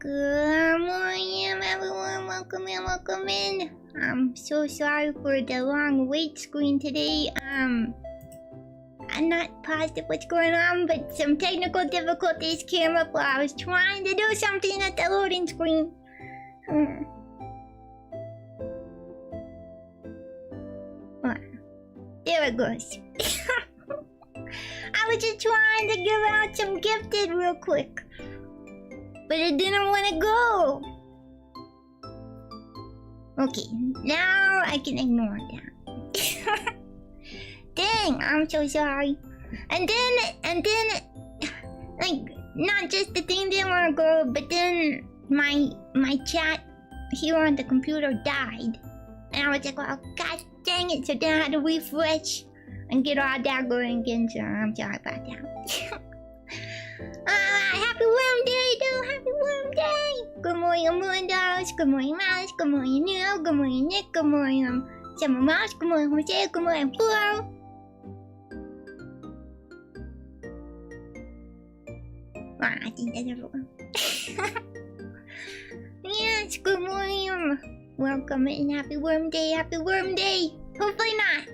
Good morning, everyone. Welcome in. I'm so sorry for the long wait screen today. I'm not positive what's going on, but some technical difficulties came up while I was trying to do something at the loading screen. There it goes. I was just trying to give out some gifted real quick, but it didn't want to go. Okay, now I can ignore that. Dang, I'm so sorry. And then, like, not just the thing didn't want to go, but then my chat here on the computer died, and I was like, oh god dang it! So then I had to refresh and get all that going again. So I'm sorry about that. Happy Worm Day, though! Happy Worm Day! Good morning, Mundos. Good morning, Mouse. Good morning, Neil. Good morning, Nick. Good morning, Summer Mouse. Good morning, Jose. Good morning, Flo. I think that's everyone. Yes, good morning. Welcome in. Happy Worm Day. Happy Worm Day. Hopefully not.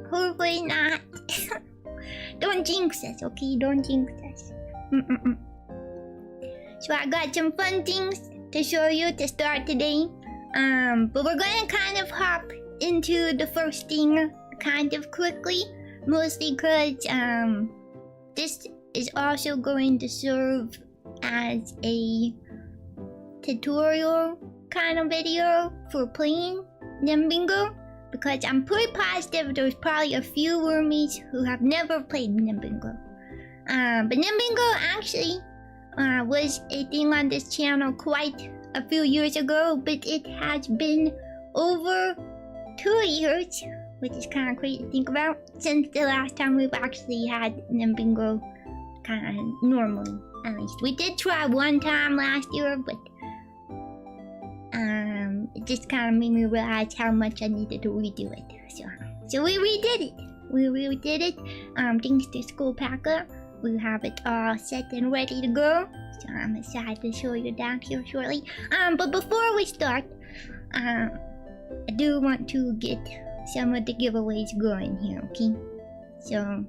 Hopefully not. Don't jinx us, okay? Don't jinx us. So I got some fun things to show you to start today. But we're gonna kind of hop into the first thing kind of quickly, mostly because this is also going to serve as a tutorial kind of video for playing NymBingo, because I'm pretty positive there's probably a few wormies who have never played NymBingo. But NymBingo actually was a thing on this channel quite a few years ago, but it has been over 2 years, which is kind of crazy to think about, since the last time we've actually had NymBingo kind of normally, at least. We did try one time last year, but it just kind of made me realize how much I needed to redo it. So we redid it. We redid it. Thanks to School Packer, we have it all set and ready to go. So I'm excited to show you down here shortly. But before we start, I do want to get some of the giveaways going here, okay? So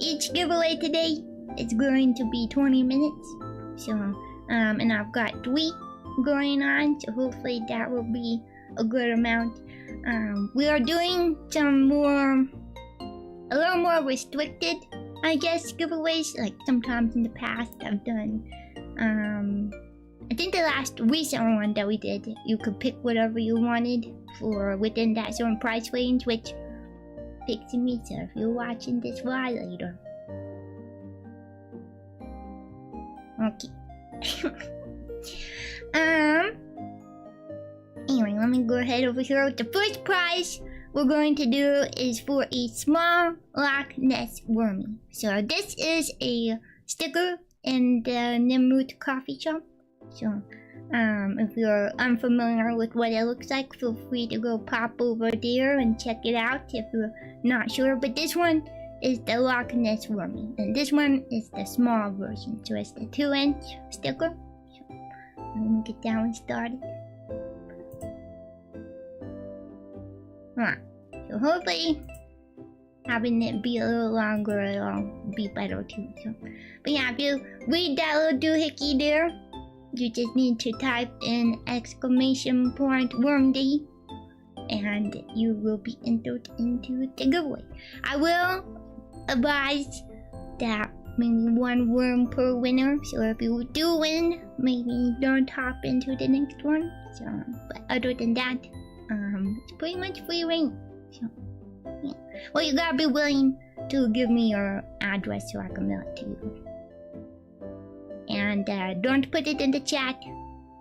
each giveaway today is going to be 20 minutes. So, and I've got 3 going on, so hopefully that will be a good amount. We are doing some a little more restricted, I guess, giveaways. Like sometimes in the past I've done, I think the last recent one that we did, you could pick whatever you wanted for within that certain price range, which picks me. So if you're watching this while later, okay. Anyway, let me go ahead over here. The first prize we're going to do is for a small Loch Ness wormy. So this is a sticker in the nymroot coffee shop. So if you're unfamiliar with what it looks like, feel free to go pop over there and check it out if you're not sure. But this one is the Loch Ness wormy, and this one is the small version. So it's the 2-inch sticker. So let me get that one started. So hopefully having it be a little longer, it'll be better too. So, but yeah, if you read that little doohickey there, you just need to type in !wormday and you will be entered into the giveaway. I will advise that maybe 1 worm per winner. So if you do win, maybe don't hop into the next one. So, but other than that, it's pretty much free reign. So, yeah. Well, you gotta be willing to give me your address so I can mail it to you. And don't put it in the chat.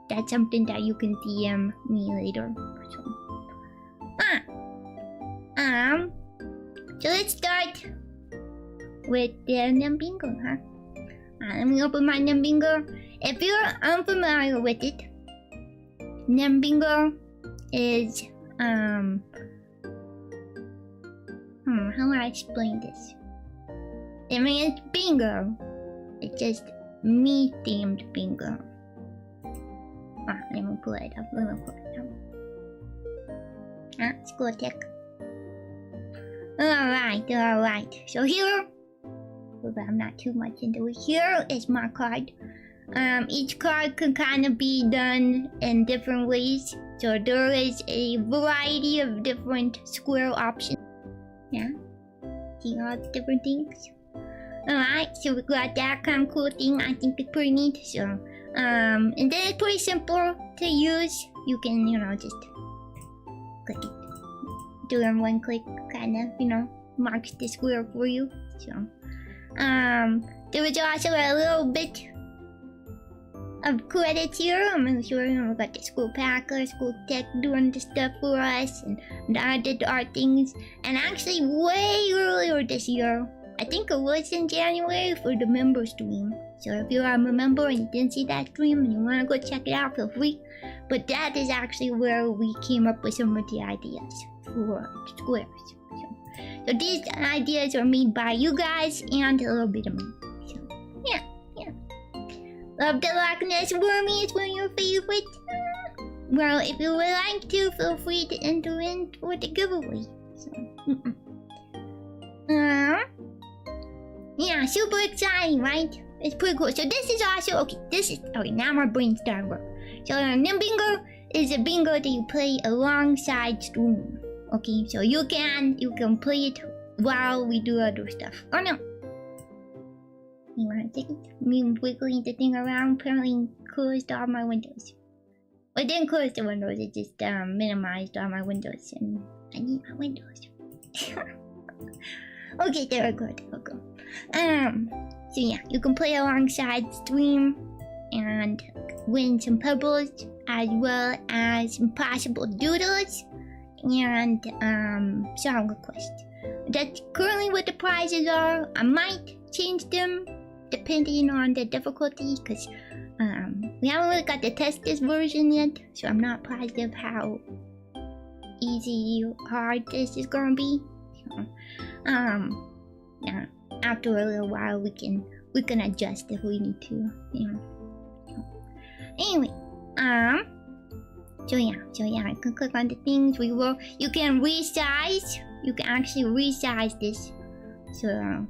That's something that you can DM me later. So, so let's start with the NymBingo, huh? Let me open my NymBingo. If you're unfamiliar with it, NymBingo is how do I explain this? I mean, it's bingo. It's just me themed bingo. Let me pull it up. School tech. Alright. So here, I'm not too much into it. Here is my card. Each card can kind of be done in different ways. So there is a variety of different square options. Yeah. See all the different things? Alright, so we got that kind of cool thing. I think it's pretty neat. So, and then it's pretty simple to use. You can, just click it. Do it in one click, kind of, marks the square for you. So, there was also a little bit of credits here. I'm sure we got the school packer, school tech doing the stuff for us, and I did our things. And actually, way earlier this year, I think it was in January for the member stream. So if you are a member and you didn't see that stream and you want to go check it out, feel free. But that is actually where we came up with some of the ideas for squares. So these ideas are made by you guys and a little bit of me. So yeah. Love the Loch Ness Wormy is one of your favorites. Well, if you would like to, feel free to enter in for the giveaway. So, yeah, super exciting, right? It's pretty cool. So this is also okay. Now my brain started work. So NymBingo is a bingo that you play alongside stream. Okay, so you can play it while we do other stuff. Oh no. You wanna take it? Me wiggling the thing around apparently closed all my windows. Well, it didn't close the windows, it just minimized all my windows, and I need my windows. Okay, there we go. So yeah, you can play alongside stream and win some pebbles as well as some possible doodles and song requests. That's currently what the prizes are. I might change them depending on the difficulty, because we haven't really got to test this version yet, so I'm not positive how easy or hard this is gonna be. So, yeah, after a little while we can adjust if we need to, Anyway, so yeah, I can click on the things you can resize. You can actually resize this. So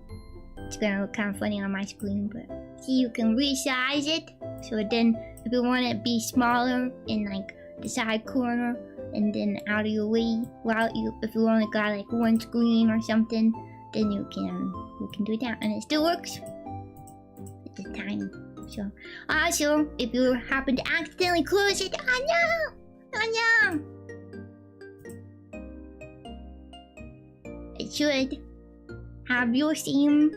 it's gonna look kind of funny on my screen, but see, you can resize it. So then, if you want it to be smaller in like the side corner, and then out of your way, if you only got like one screen or something, then you can do that, and it still works. It's just tiny. So also, if you happen to accidentally close it, oh no! It should have your same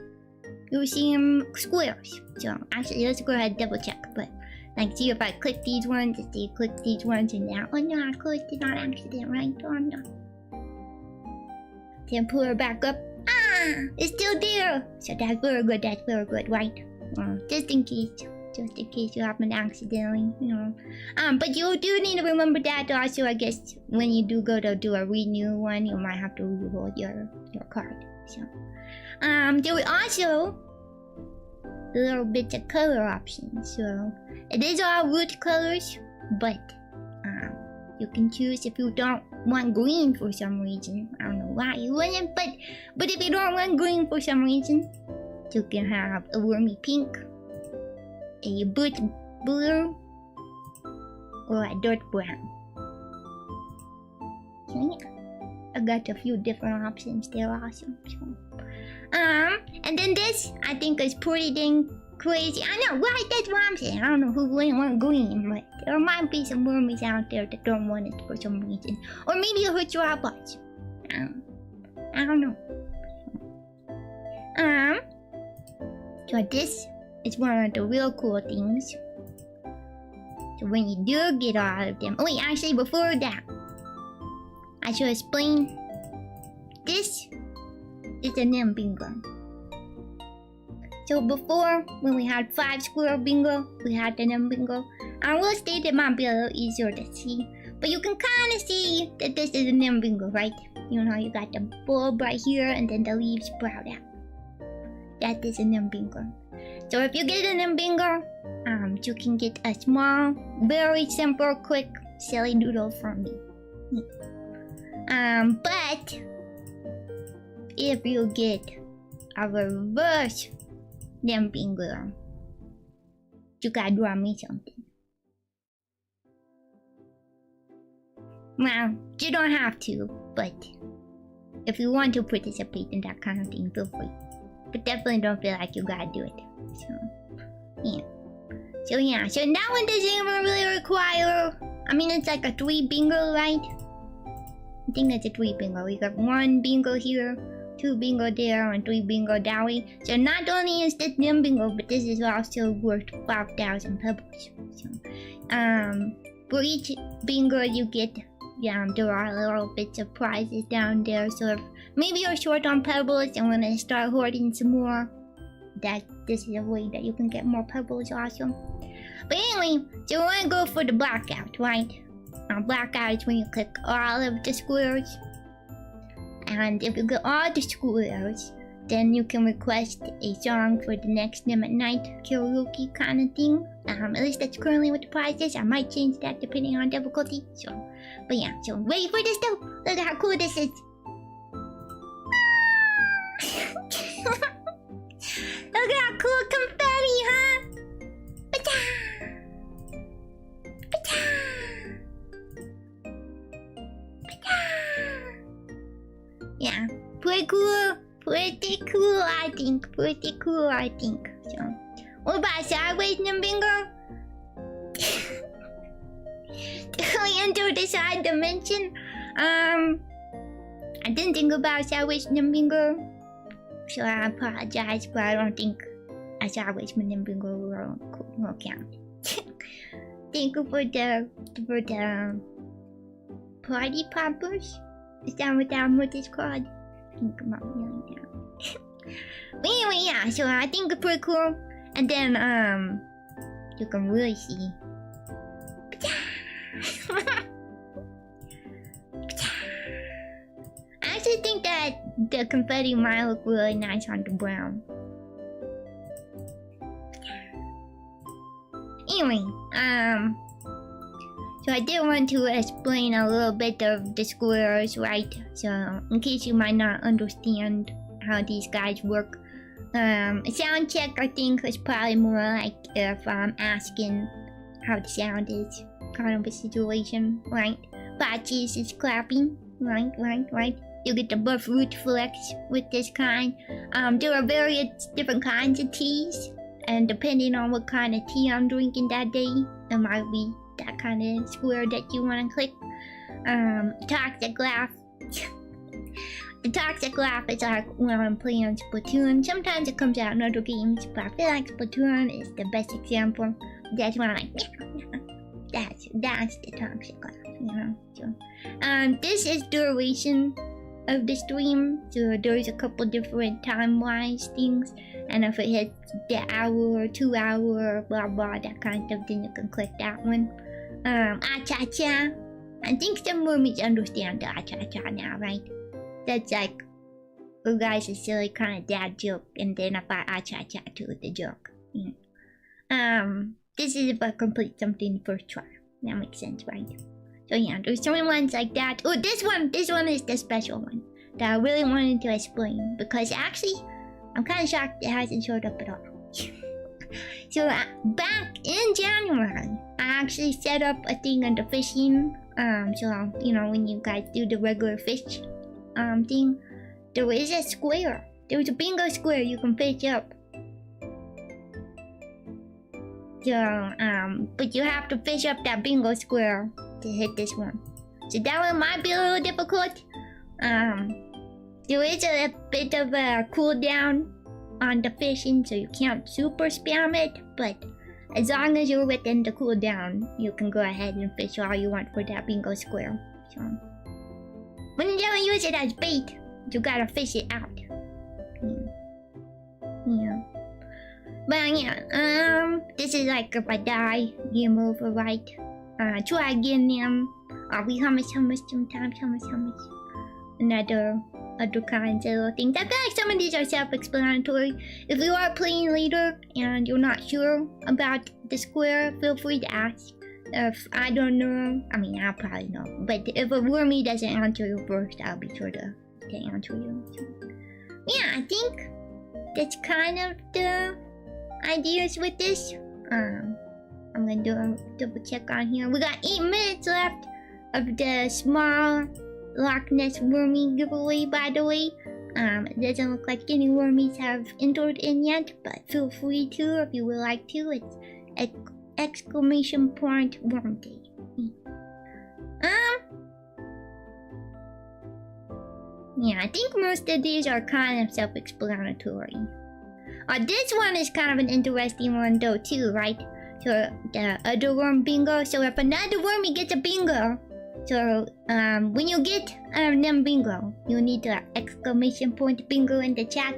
squares. So actually, let's go ahead and double check. But like, see if I click these ones, and now, oh no, I closed it on accident, right? Oh no. Then pull her back up. It's still there. So that's very good, right? Just in case you happen to accidentally, but you do need to remember that also. I guess when you do go to do a renew one, you might have to reload your card. So, there were also little bits of color options. So it is all root colors, but you can choose if you don't want green for some reason. I don't know why you wouldn't, but if you don't want green for some reason, you can have a wormy pink, a boot blue, or a dirt brown. So yeah, I got a few different options there also. So, and then this I think is pretty dang crazy. I know, right? That's what I'm saying. I don't know who wouldn't want green, but there might be some wormies out there that don't want it for some reason, or maybe it hurts your eyeballs. I don't know. So this is one of the real cool things. So when you do get all of them, wait, actually before that, I should explain. This is a NymBingo. So before, when we had 5 square bingo, we had the NymBingo. I will state it might be a little easier to see, but you can kind of see that this is a NymBingo, right? You got the bulb right here, and then the leaves sprout out. That is a NymBingo. So if you get a NymBingo, you can get a small, very simple, quick, silly doodle from me. But if you get a reverse NymBingo, you gotta draw me something. Well, you don't have to, but if you want to participate in that kind of thing, feel free. But definitely don't feel like you gotta do it. So yeah, so that one doesn't even really require... I mean, it's like a 3 bingo, right? I think it's a 3 bingo. We got 1 bingo here, 2 bingo there, and 3 bingo that way. So not only is this NymBingo, but this is also worth 5,000 pebbles. So, for each bingo you get, there are little bits of prizes down there. So if maybe you're short on pebbles and want to start hoarding some more, this is a way that you can get more pebbles also. But anyway, so you want to go for the blackout, right? Blackout is when you click all of the squares. And if you get all the squares, then you can request a song for the next Nim at Night karaoke kind of thing. At least that's currently what the price is. I might change that depending on difficulty. So, but yeah, so ready for this though? Look at how cool this is. Look at how cool confetti, huh? Yeah, pretty cool, I think. So, what about sideways NymBingo? Do we enter the side dimension? I didn't think about sideways NymBingo, so I apologize, but I don't think a sideways NymBingo will count. Thank you for the party poppers. Is that what it's called? Think about really now. But anyway, yeah, so I think it's pretty cool. And then you can really see. I actually think that the confetti might look really nice on the brown. Anyway, so I did want to explain a little bit of the squares, right? So in case you might not understand how these guys work. A sound check, I think, is probably more like if I'm asking how the sound is, kind of a situation, right? Patches is clapping, right? You get the buff root flex with this kind. There are various different kinds of teas, and depending on what kind of tea I'm drinking that day, it might be that kind of square that you want to click. Toxic laugh. The toxic laugh is like when I'm playing Splatoon. Sometimes it comes out in other games, but I feel like Splatoon is the best example. That's when I'm like, that's the toxic laugh, you know. So, this is duration of the stream. So there's a couple different time-wise things, and if it hits the hour, 2 hour, blah blah, that kind of stuff, then you can click that one. Cha-cha. I think some mermaids understand the cha-cha now, right? That's like, you guys, a silly kind of dad joke, and then I cha-cha to the joke. Yeah. This is if I complete something first try. That makes sense, right? So yeah, there's some ones like that. Oh, this one is the special one that I really wanted to explain, because actually, I'm kind of shocked it hasn't showed up at all. So back in January, I actually set up a thing on the fishing. So you know, when you guys do the regular fish thing, there is a square. There was a bingo square you can fish up. So but you have to fish up that bingo square to hit this one. So that one might be a little difficult. There is a bit of a cooldown on the fishing, so you can't super spam it, but as long as you're within the cooldown, you can go ahead and fish all you want for that bingo square. So when you don't use it as bait, you gotta fish it out. Yeah. But yeah, this is like if I die, game over, right? Try again, how much sometimes, how much. Another other kinds of little things. I feel like some of these are self-explanatory. If you are playing later and you're not sure about the square, feel free to ask. If I don't know, I mean, I'll probably know. But if a wormy doesn't answer you first, I'll be sure to answer you. So, yeah, I think that's kind of the ideas with this. I'm gonna do a double check on here. We got 8 minutes left of the small Loch Ness wormy giveaway, by the way. It doesn't look like any wormies have entered in yet, but feel free to if you would like to. It's exclamation point worm day. Yeah, I think most of these are kind of self-explanatory. This one is kind of an interesting one though too, right? So the other worm bingo. So if another wormy gets a bingo, so when you get NymBingo, you need the exclamation point bingo in the chat,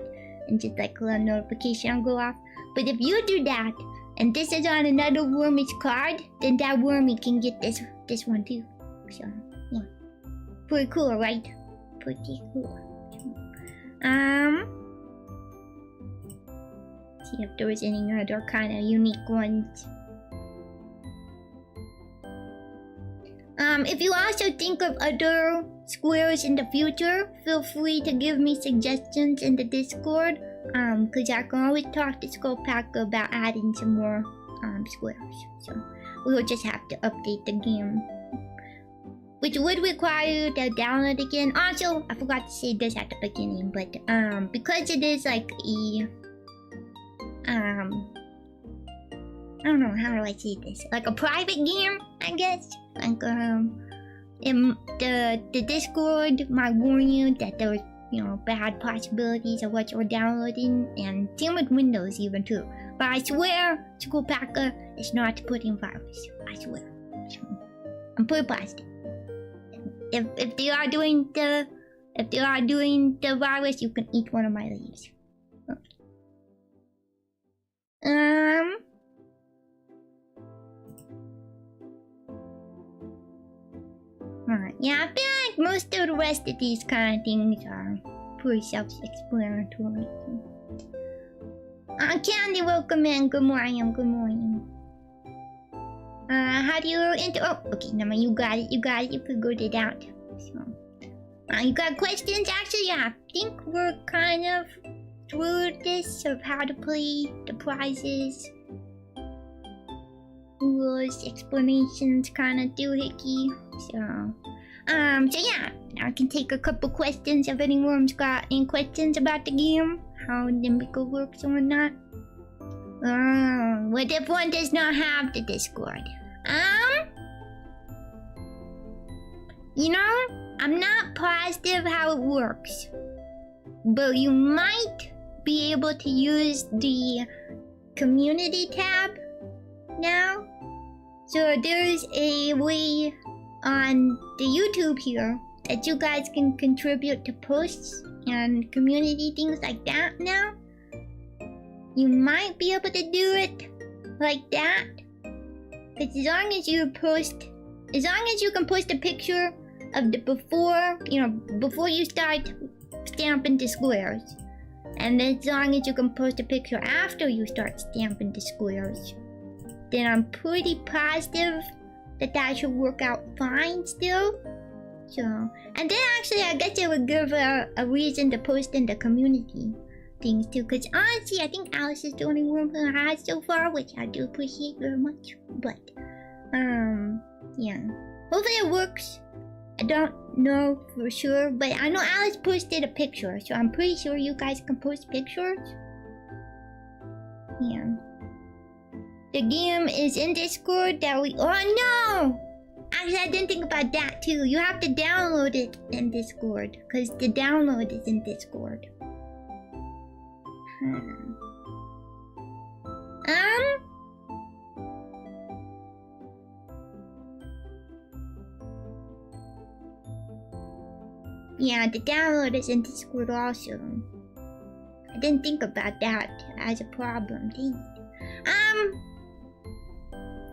and just like a little notification will go off. But if you do that, and this is on another wormy's card, then that wormy can get this one too. So yeah, pretty cool, right? Pretty cool. See if there was any other kind of unique ones. If you also think of other squares in the future, feel free to give me suggestions in the Discord. Cause I can always talk to Skullpacker about adding some more squares. So we'll just have to update the game, which would require you to download again. Also, I forgot to say this at the beginning, but because it is like a I don't know, how do I say this? Like a private game, I guess. Like in the Discord might warn you that there's, you know, bad possibilities of what you're downloading, and same with Windows even too. But I swear, Skullpacker is not putting virus. I swear. I'm pretty positive. If they are doing the virus, you can eat one of my leaves. Okay. Alright, yeah, I feel like most of the rest of these kind of things are pretty self-explanatory. Candy, welcome in. Good morning, good morning. How do you enter? Oh, okay, never mind, you got it, you figured it out. So, you got questions? Actually, yeah, I think we're kind of through this of how to play, the prizes, rules, explanations, kind of doohickey. So yeah, I can take a couple questions if anyone's got any questions about the game, how NymBingo works or whatnot. What if one does not have the Discord? You know, I'm not positive how it works, but you might be able to use the community tab now. So there's a way on the YouTube here that you guys can contribute to posts and community things like that now. You might be able to do it like that. Because as long as you can post a picture of the before, you know, before you start stamping the squares. And as long as you can post a picture after you start stamping the squares, then I'm pretty positive that should work out fine still. So, and then actually I guess it would give a reason to post in the community things too. Because honestly, I think Alice is the only one who has so far, which I do appreciate very much. But, yeah. Hopefully it works. I don't know for sure, but I know Alice posted a picture, so I'm pretty sure you guys can post pictures. Yeah. The game is in Discord that we... Oh no! Actually, I didn't think about that too. You have to download it in Discord, because the download is in Discord. Yeah, the download is in Discord also. I didn't think about that as a problem. Dang it.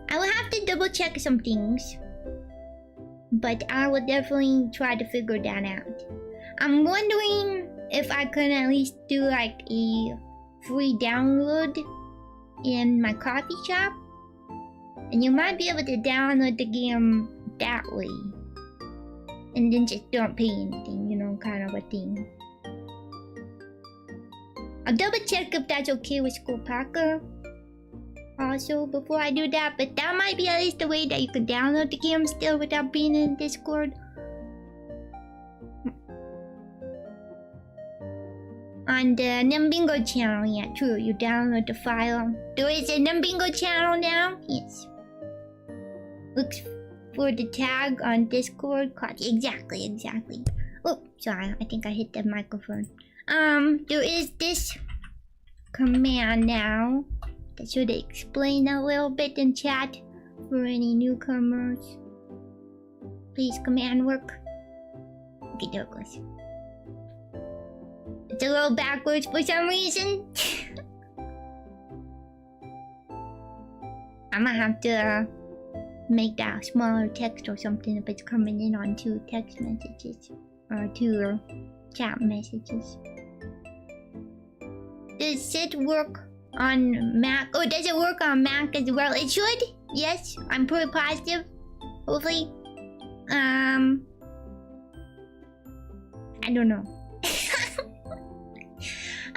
I will have to double check some things, but I will definitely try to figure that out. I'm wondering if I could at least do like a free download in my coffee shop. And you might be able to download the game that way. And then just don't pay anything, you know, kind of a thing. I'll double check if that's okay with School Packer also before I do that, but that might be at least a way that you can download the game still without being in Discord. On the NymBingo channel, yeah, true, you download the file. There is a NymBingo channel now? Yes. Looks for the tag on Discord. Exactly. Oh, sorry, I think I hit the microphone. There is this command now that should explain a little bit in chat for any newcomers. Please, command work. Okay, there it goes. It's a little backwards for some reason. I might have to make that smaller text or something if it's coming in on 2 text messages or 2 chat messages. Does it work on Mac? Oh, does it work on Mac as well? It should. Yes, I'm pretty positive. Hopefully. I don't know.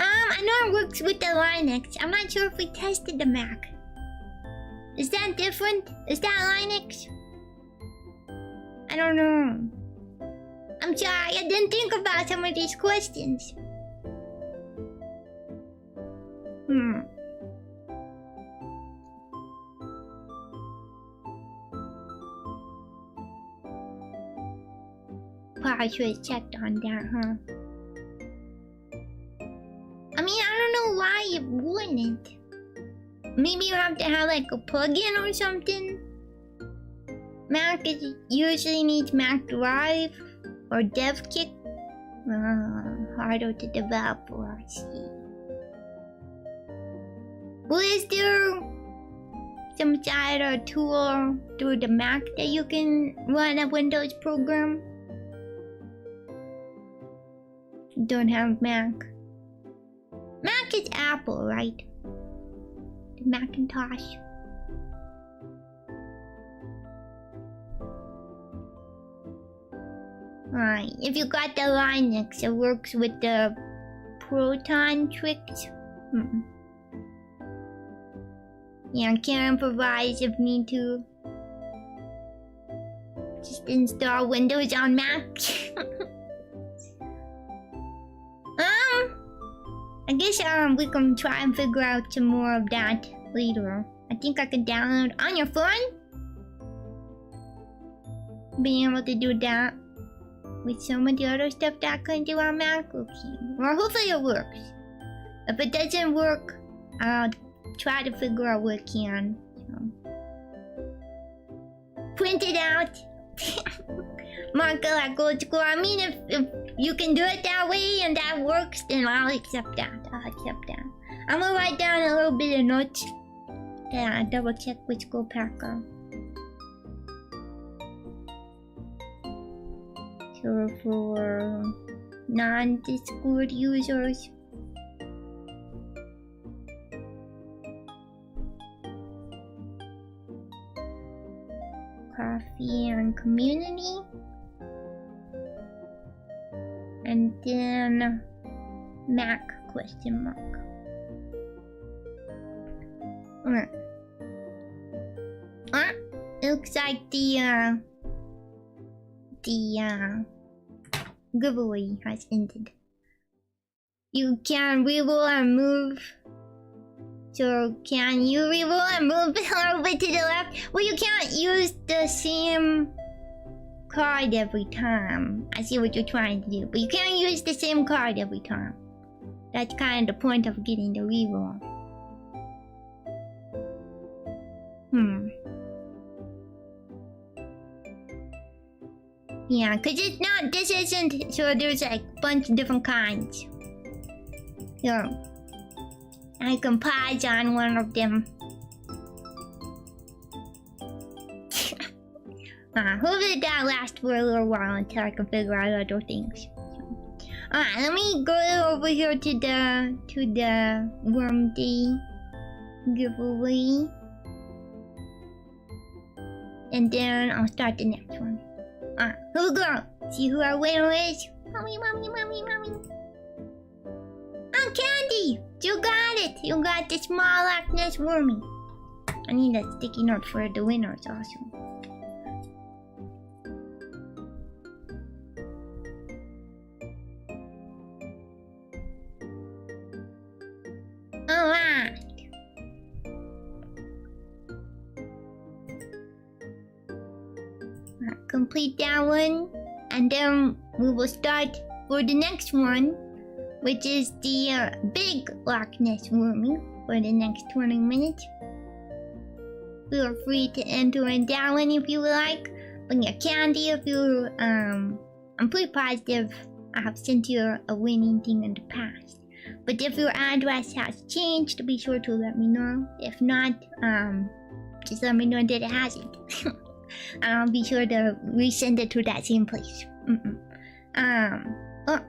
I know it works with the Linux. I'm not sure if we tested the Mac. Is that different? Is that Linux? I don't know. I'm sorry, I didn't think about some of these questions. Probably should have checked on that, huh? I mean, I don't know why you wouldn't. Maybe you have to have like a plugin or something. Mac usually needs Mac Drive or DevKit. Harder to develop for, I see. Well, is there some side or tool through the Mac that you can run a Windows program? Don't have Mac. Mac is Apple, right? The Macintosh. Alright, if you got the Linux, it works with the Proton tricks. Yeah, I can improvise if need to. Just install Windows on Mac. I guess we can try and figure out some more of that later. I think I can download on your phone. Being able to do that with some of the other stuff that I couldn't do on Mac. Okay. Well, hopefully it works. If it doesn't work, I'll try to figure out what can. So. Print it out. Mark it like old school. I mean, if you can do it that way and that works, then I'll accept that. I'm gonna write down a little bit of notes. Yeah, double check with School Packer. So for non-Discord users, coffee and community, and then Mac question mark. Looks like the giveaway has ended. You can reroll and move. So can you reroll and move a little bit to the left? Well, you can't use the same card every time. I see what you're trying to do, but you can't use the same card every time. That's kind of the point of getting the reroll. Yeah, cause it's not. This isn't. So there's like a bunch of different kinds. So I can pause on one of them. Hopefully that lasts for a little while until I can figure out other things. Alright, let me go over here to the worm day giveaway. And then I'll start the next one. Alright, here we go. See who our winner is. Mommy. Oh, Candy! You got it! You got the small Loch Ness wormy. I need a sticky note for the winners also. Alright. Complete that one. And then we will start for the next one, which is the big Loch Ness wormy for the next 20 minutes. Feel free to enter in that one if you would like. Bring your candy if you I'm pretty positive I have sent you a winning thing in the past. But if your address has changed, be sure to let me know. If not, just let me know that it hasn't. I'll be sure to resend it to that same place. Oh,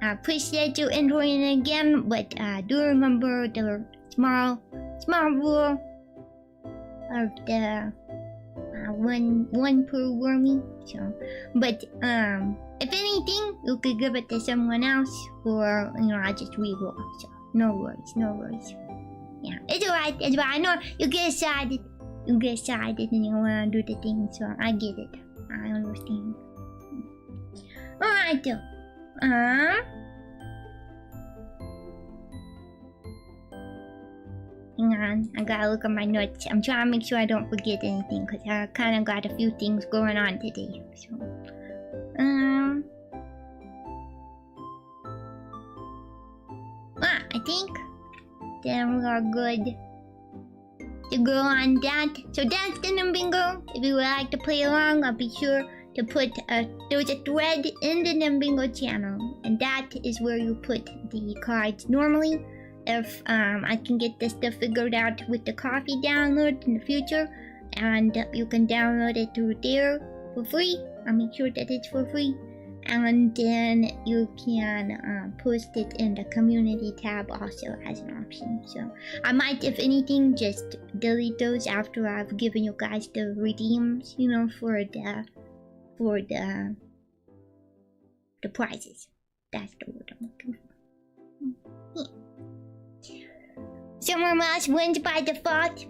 I appreciate you entering again, but do remember the small rule of the one per wormy. So, but if anything, you could give it to someone else, or I just re-roll. So no worries. Yeah, it's alright. I know you get excited. and you wanna do the thing. So I get it. I understand. Alright though. Hang on, I gotta look at my notes. I'm trying to make sure I don't forget anything, because I kind of got a few things going on today. So, I think then we are good to go on that. So that's the NymBingo. If you would like to play along, I'll be sure to put there's a thread in the NymBingo channel, and that is where you put the cards normally. If I can get this stuff figured out with the coffee download in the future, and you can download it through there for free. I'll make sure that it's for free, and then you can post it in the community tab also as an option. So I might, if anything, just delete those after I've given you guys the redeems, for the prizes. That's the word I'm looking for. Yeah. Someone else wins by default.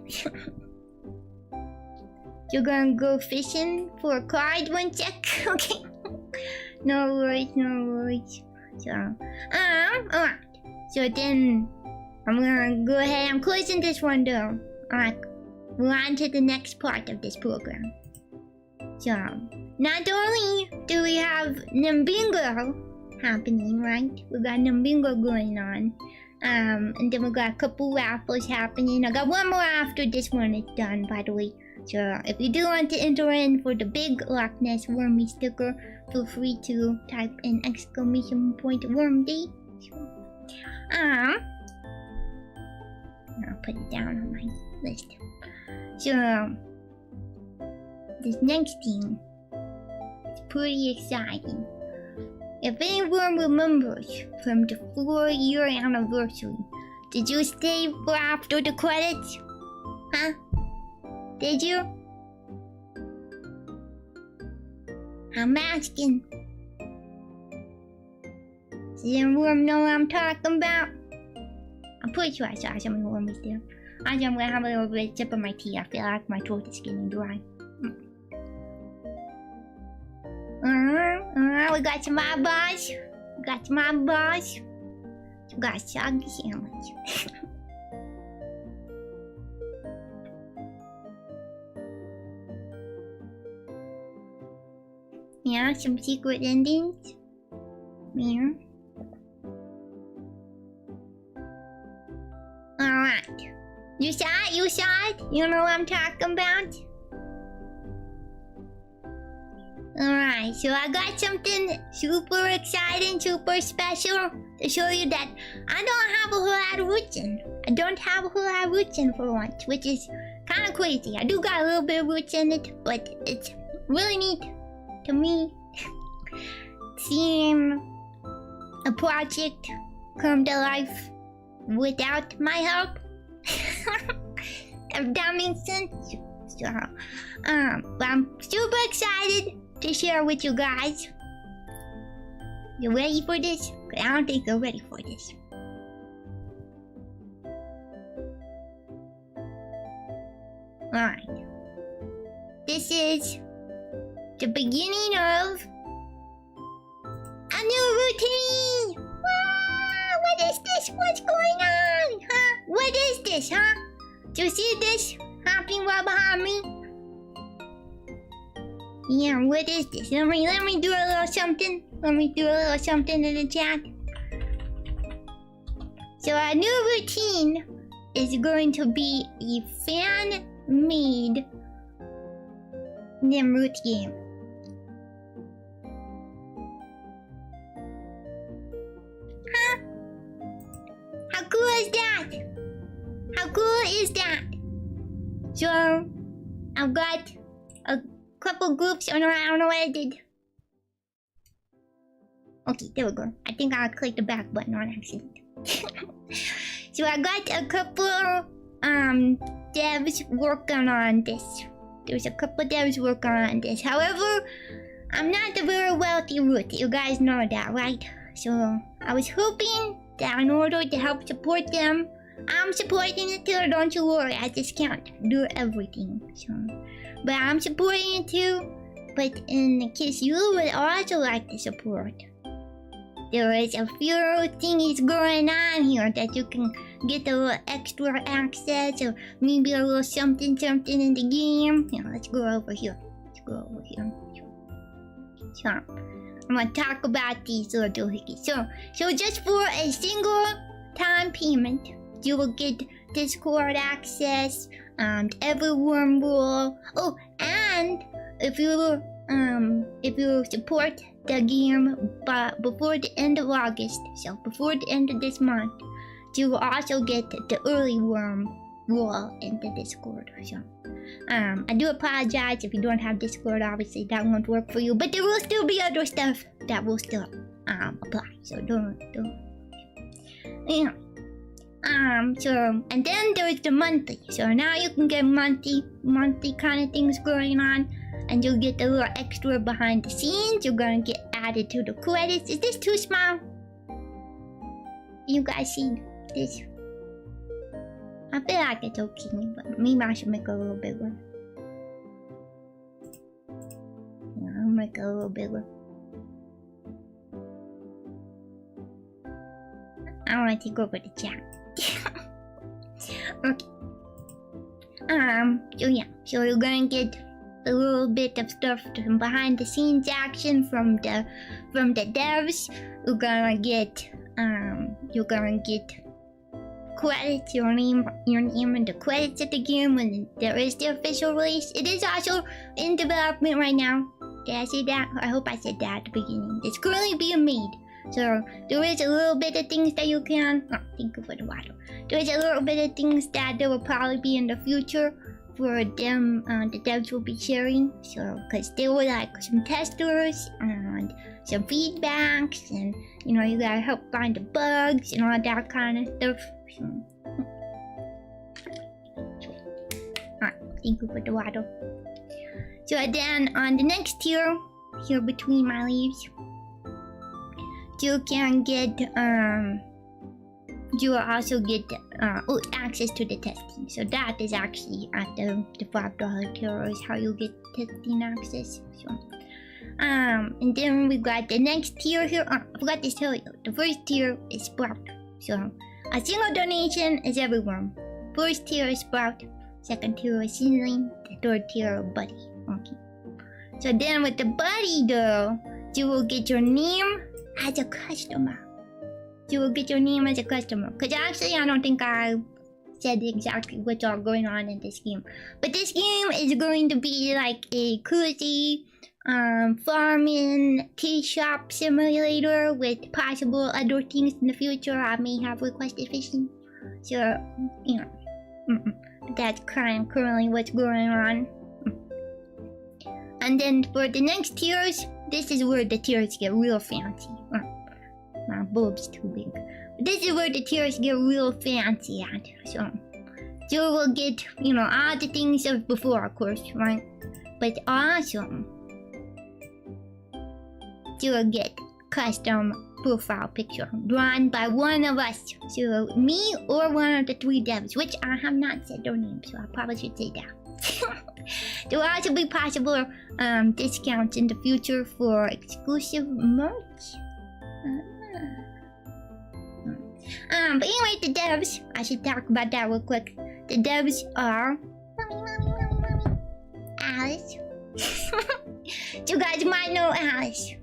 You're gonna go fishing for a card 1 sec, okay? No worries. So, alright. So then, I'm gonna go ahead. I'm closing this one though. Alright, we're on to the next part of this program. So, not only do we have NymBingo happening, right? We got NymBingo going on. And then we got a couple raffles happening. I got one more after this one is done, by the way. So if you do want to enter in for the big Loch Ness wormy sticker, feel free to type in !wormday. I'll put it down on my list. So this next thing is pretty exciting. If anyone remembers from the 4-year anniversary, did you stay for after the credits? Huh? Did you? I'm asking. Does anyone know what I'm talking about? I'm pretty sure I saw some of the wormies there. I'm gonna have a little bit of sip of my tea. I feel like my throat is getting dry. We got some eyeballs. We got a soggy sandwich. Yeah, some secret endings. Yeah. Alright. You saw it? You know what I'm talking about? Alright, so I got something super exciting, super special to show you that I don't have a whole lot of roots in. I don't have a whole lot of roots in for once, which is kind of crazy. I do got a little bit of roots in it, but it's really neat to me seeing a project come to life without my help. If that makes sense. So, but I'm super excited to share with you guys. You ready for this? I don't think you're ready for this. Alright. This is the beginning of a new routine! Wow, what is this? What's going on? Huh? What is this, huh? Do you see this happening right behind me? Yeah, what is this? Let me do a little something. Let me do a little something in the chat. So our new routine is going to be a fan-made nymroot game. Huh? How cool is that? How cool is that? So, I've got a couple groups. I don't know what I did. Okay, there we go. I think I clicked the back button on accident. So I got a couple devs working on this. There's a couple devs working on this. However, I'm not a very wealthy root. You guys know that, right? So I was hoping that in order to help support them, I'm supporting it too. Don't you worry. I just can't do everything. So, but I'm supporting it too. But in case you would also like to support, there is a few things going on here that you can get a little extra access, or maybe a little something in the game. Here, let's go over here. So, I'm gonna talk about these little doohickeys. So just for a single time payment, you will get Discord access, every worm rule. Oh, and if you support the game but before the end of August, so before the end of this month, you will also get the early worm rule into Discord. So I do apologize if you don't have Discord. Obviously that won't work for you, but there will still be other stuff that will still apply. So don't. Yeah. So and then there's the monthly. So now you can get monthly kind of things going on. And you'll get a little extra behind the scenes. You're gonna get added to the credits. Is this too small? You guys see this? I feel like it's okay, but maybe I should make it a little bigger. Yeah, I'll make it a little bigger. I don't want to take over the chat. Okay. So yeah, so you're gonna get a little bit of stuff behind the scenes action from the devs. You're gonna get credits, your name and the credits of the game when there is the official release. It is also in development right now. Did I say that? I hope I said that at the beginning. It's currently being made. So there is a little bit of things that you can. Oh, thank you for the water. There's a little bit of things that there will probably be in the future for them. The devs will be sharing. So because there were like some testers and some feedbacks, and you know you gotta help find the bugs and all that kind of stuff. So, alright, thank you for the water. So then on the next tier, here between my leaves, you can get you will also get access to the testing. So that is actually at the $5 tier is how you get testing access. So and then we got the next tier here. I forgot to tell you, the first tier is Sprout. So a single donation is everyone. First tier is Sprout, second tier is Seedling, the third tier is Buddy. Okay. So then with the Buddy though, you will get your name as a customer. You will get your name as a customer. Because actually I don't think I said exactly what's all going on in this game. But this game is going to be like a cozy farming tea shop simulator with possible other things in the future. I may have requested fishing. So, you know, that's kind of currently what's going on. And then for the next tiers, this is where the tiers get real fancy. My bulb's too big. But this is where the tiers get real fancy at. So we'll get, you know, all the things of before, of course, right? But awesome. So we'll get custom profile picture drawn by one of us. So me or one of the 3 devs, which I have not said their name, so I probably should say that. There will also be possible discounts in the future for exclusive merch. But anyway, the devs, I should talk about that real quick. The devs are Alice. You guys might know Alice,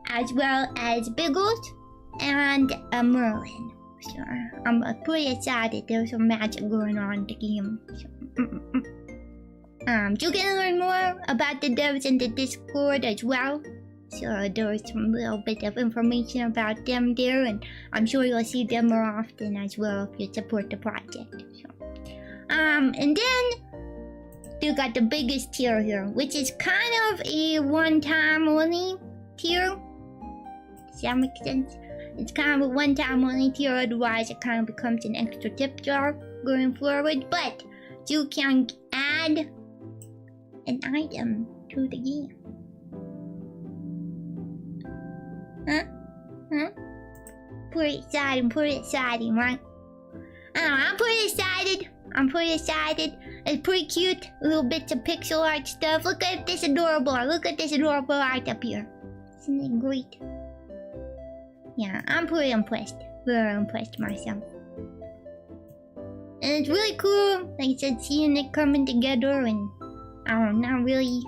as well as Biggles and Merlin. So I'm pretty excited. There's some magic going on in the game. So, you can learn more about the devs in the Discord as well. So there's some little bit of information about them there, and I'm sure you'll see them more often as well if you support the project. So, and then you got the biggest tier here, which is kind of a one-time only tier. Does that make sense? It's kind of a one-time only tier, otherwise it kind of becomes an extra tip jar going forward. But you can add an item to the game. Pretty exciting, right? I'm pretty excited. It's pretty cute. Little bits of pixel art stuff. Look at this adorable art up here. Isn't it great? Yeah, I'm pretty impressed. Very impressed myself. And it's really cool, like I said, seeing it coming together and not really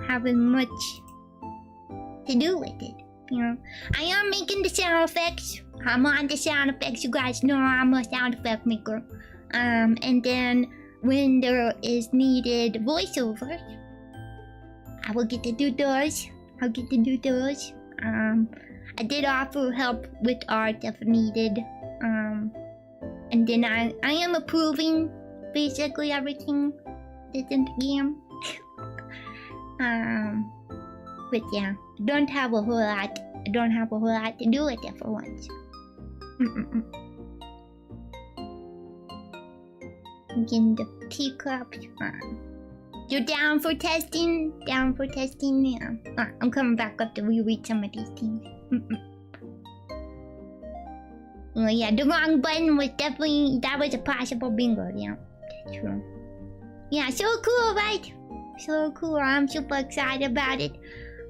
having much to do with it. You know, I am making the sound effects. I'm on the sound effects. You guys know I'm a sound effect maker. And then when there is needed voiceovers, I will get to do those. I did offer help with art if needed. And then I am approving basically everything that's in the game. But yeah, I don't have a whole lot to do with it for once. Getting the teacups. You're down for testing? Yeah. I'm coming back up to reread some of these things. Well, yeah, the wrong button was definitely, that was a possible bingo. Yeah, that's true. Yeah, so cool, right? So cool. I'm super excited about it.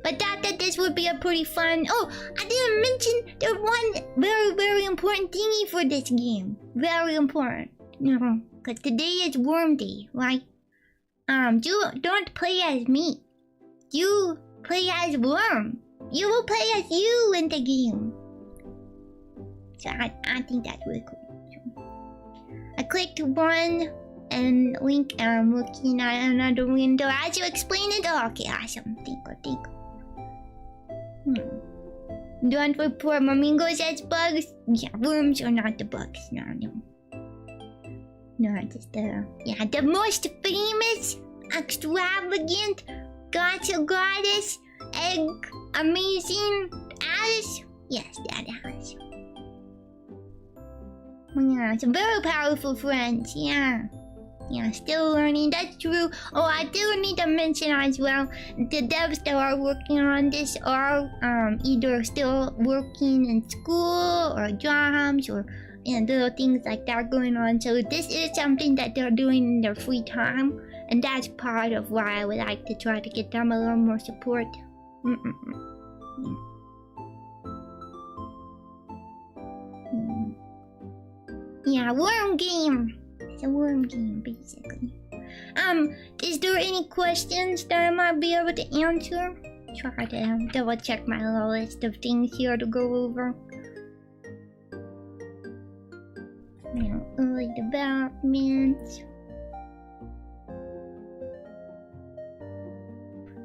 But thought that this would be a pretty fun... Oh, I didn't mention there's one very, very important thingy for this game. Very important. You know, because today is Worm Day, right? You don't play as me. You play as Worm. You will play as you in the game. So I think that's really cool. So, I clicked one and link and I'm looking at another window as you explain it. Oh, okay, awesome. Thank you. Don't report Flamingos as bugs. Yeah, worms are not the bugs. No. No, just the most famous, extravagant, gotcha goddess, egg, amazing Alice. Yes, that Alice. Yeah, it's a very powerful friend. Yeah, still learning, that's true. Oh, I do need to mention as well, the devs that are working on this are either still working in school or jobs or little things like that going on. So this is something that they're doing in their free time, and that's part of why I would like to try to get them a little more support. Yeah, worm game. It's a worm game, basically. Is there any questions that I might be able to answer? Try to double check my little list of things here to go over. You know, early development.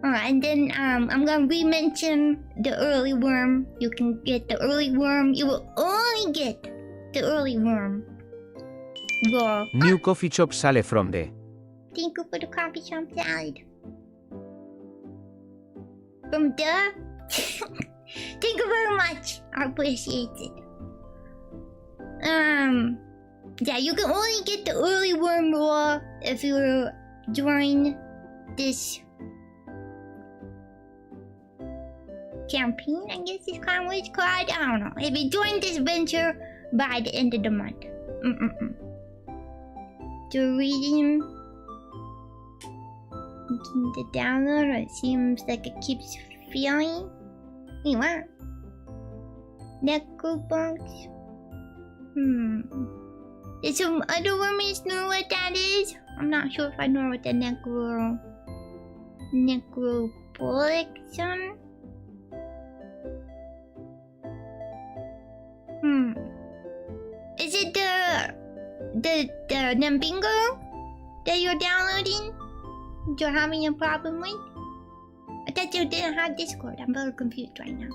Alright, and then I'm gonna re-mention the early worm. You can get the early worm. You will only get the early worm. New coffee shop sale from the... Thank you for the coffee shop salad. From the... Thank you very much. I appreciate it. Yeah, you can only get the early worm raw if you join this campaign, I guess is kind of what it's called. I don't know. If you join this venture by the end of the month. To reading the download, it seems like it keeps failing. Wait, what? Necrobunks? Did some other wormies know what that is? I'm not sure if I know what the necropolixon? Is it the NymBingo that you're downloading? You're having a problem with? I thought you didn't have Discord. I'm very confused right now.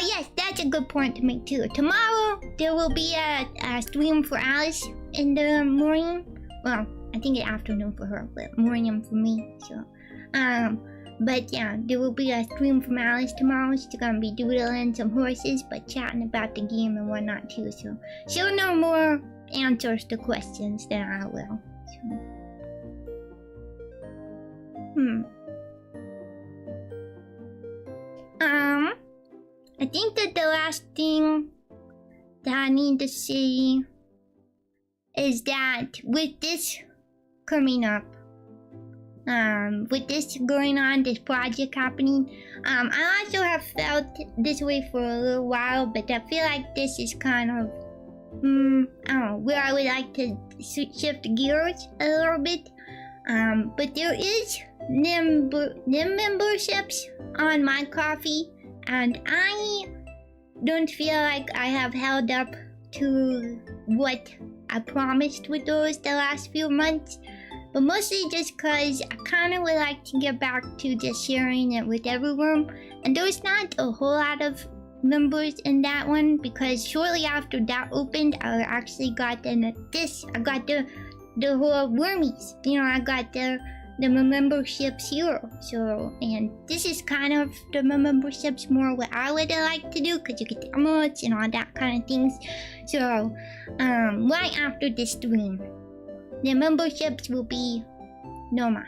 Yes, that's a good point to make too. Tomorrow there will be a stream for Alice in the morning. Well, I think the afternoon for her, but morning for me. So, but yeah, there will be a stream from Alice tomorrow. She's gonna be doodling some horses, but chatting about the game and whatnot too. So she'll know more answers to questions than I will. So. I think that the last thing that I need to say is that with this coming up, with this going on, this project happening, I also have felt this way for a little while, but I feel like this is kind of, I don't know, where I would like to shift gears a little bit. But there is Nym memberships on my coffee, and I don't feel like I have held up to what I promised with those the last few months. But mostly just because I kind of would like to get back to just sharing it with everyone. And there's not a whole lot of members in that one, because shortly after that opened, I actually got I got the whole wormies. You know, I got the memberships here. So, and this is kind of the memberships more what I would like to do, because you get the emotes and all that kind of things. So, right after this stream, the memberships will be no mas.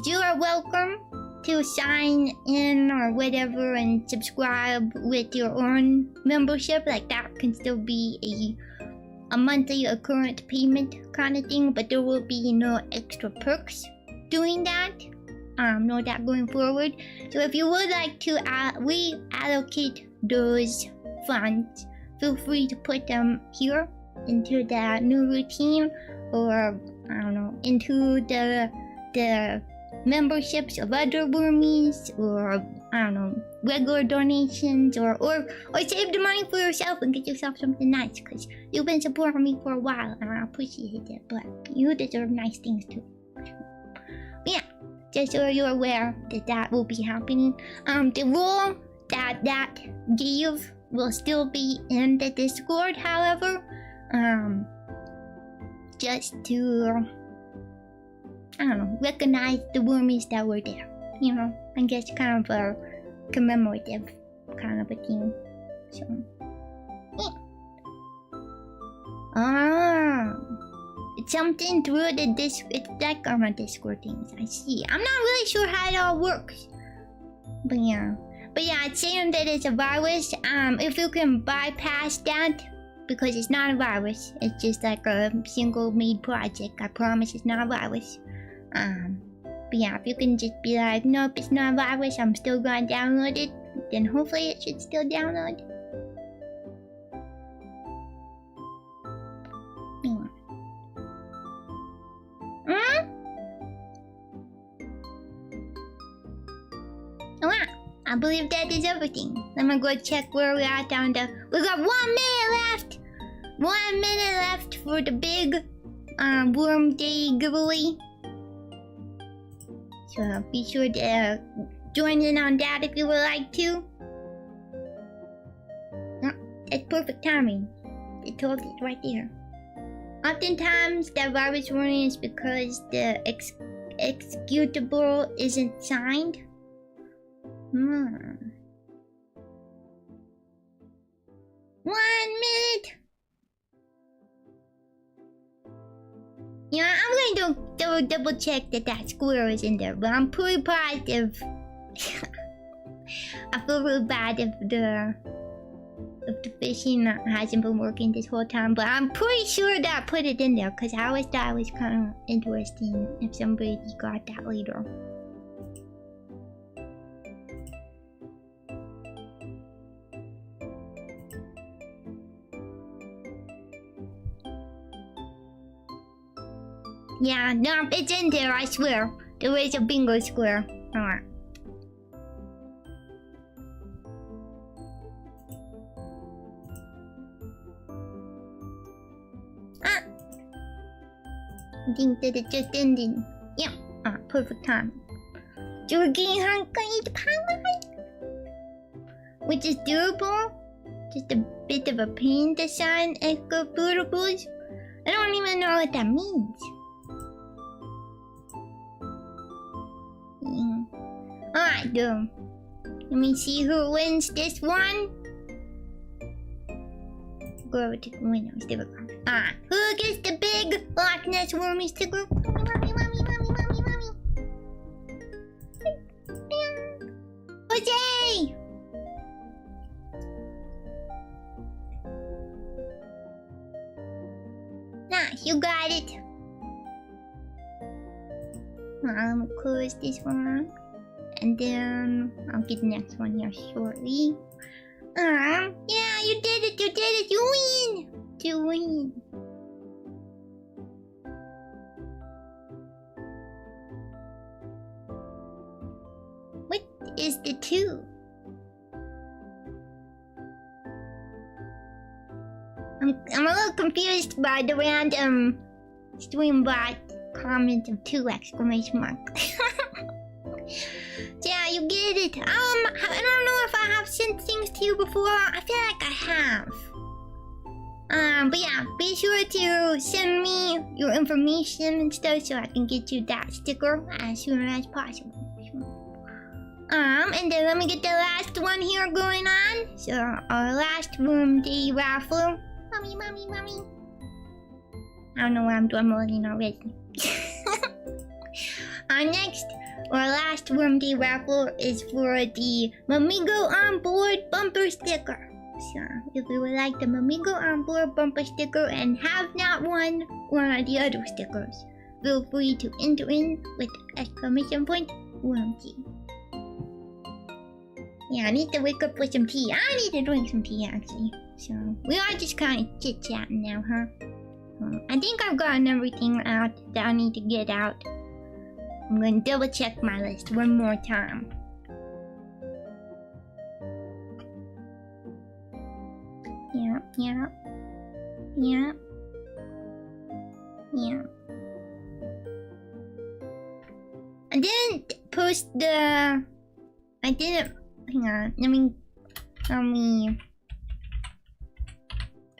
You are welcome to sign in or whatever and subscribe with your own membership. Like that can still be a monthly or current payment kind of thing, but there will be no extra perks doing that. No that going forward. So if you would like to reallocate those funds, feel free to put them here into the new routine, or I don't know, into the memberships of other wormies, or I don't know, regular donations, or save the money for yourself and get yourself something nice, because you've been supporting me for a while and I appreciate it, but you deserve nice things too. Yeah, just so you're aware that will be happening. The role that gave will still be in the Discord, however, just to, I don't know, recognize the wormies that were there. You know, I guess kind of a commemorative kind of a thing. So, yeah. It's something through the it's like on my Discord things. I see. I'm not really sure how it all works. But yeah, it's saying that it's a virus. If you can bypass that, because it's not a virus, it's just like a single made project. I promise it's not a virus. But yeah, if you can just be like, nope, it's not a virus, I'm still gonna download it, then hopefully it should still download. Oh, yeah. I believe that is everything. Let me go check where we're at down there. We got 1 minute left! 1 minute left for the big Worm Day giveaway. So be sure to join in on that if you would like to. Oh, that's perfect timing. They told it right there. Oftentimes, the virus warning is because the executable isn't signed. 1 minute. Yeah, I'm going to double check that squirrel is in there, but I'm pretty positive. I feel really bad if the fishing hasn't been working this whole time, but I'm pretty sure that I put it in there because I always thought it was kind of interesting if somebody got that later. Yeah, no, it's in there, I swear. There is a bingo square. Alright. I think that it just ended. Yeah, perfect time. So we're getting hungry to pie, which is doable. Just a bit of a pain to sign executables. I don't even know what that means. Yeah. Alright, then. Let me see who wins this one. Go over to the window. Sticker. Alright, who gets the big Loch Ness Wormy sticker? Mommy. Jose! Nice, you got it. I'm gonna close this one. And then I'll get the next one here shortly. Yeah, you did it, you win! You win. What is the 2? I'm a little confused by the random stream bot comment of 2 exclamation mark. Yeah, you get it. I don't know if I have sent things to you before. I feel like I have. But yeah, be sure to send me your information and stuff so I can get you that sticker as soon as possible. And then let me get the last one here going on. So our last room day raffle. Mommy. I don't know why I'm drumming already. Our last room day raffle is for the NymBingo on board bumper sticker. So if you would like the NymBingo on board bumper sticker and have not won one of the other stickers, feel free to enter in with exclamation point room tea. Yeah, I need to wake up with some tea. I need to drink some tea actually. So we are just kind of chit-chatting now, huh? I think I've gotten everything out that I need to get out. I'm going to double check my list one more time. Yeah. I didn't post the... hang on, let me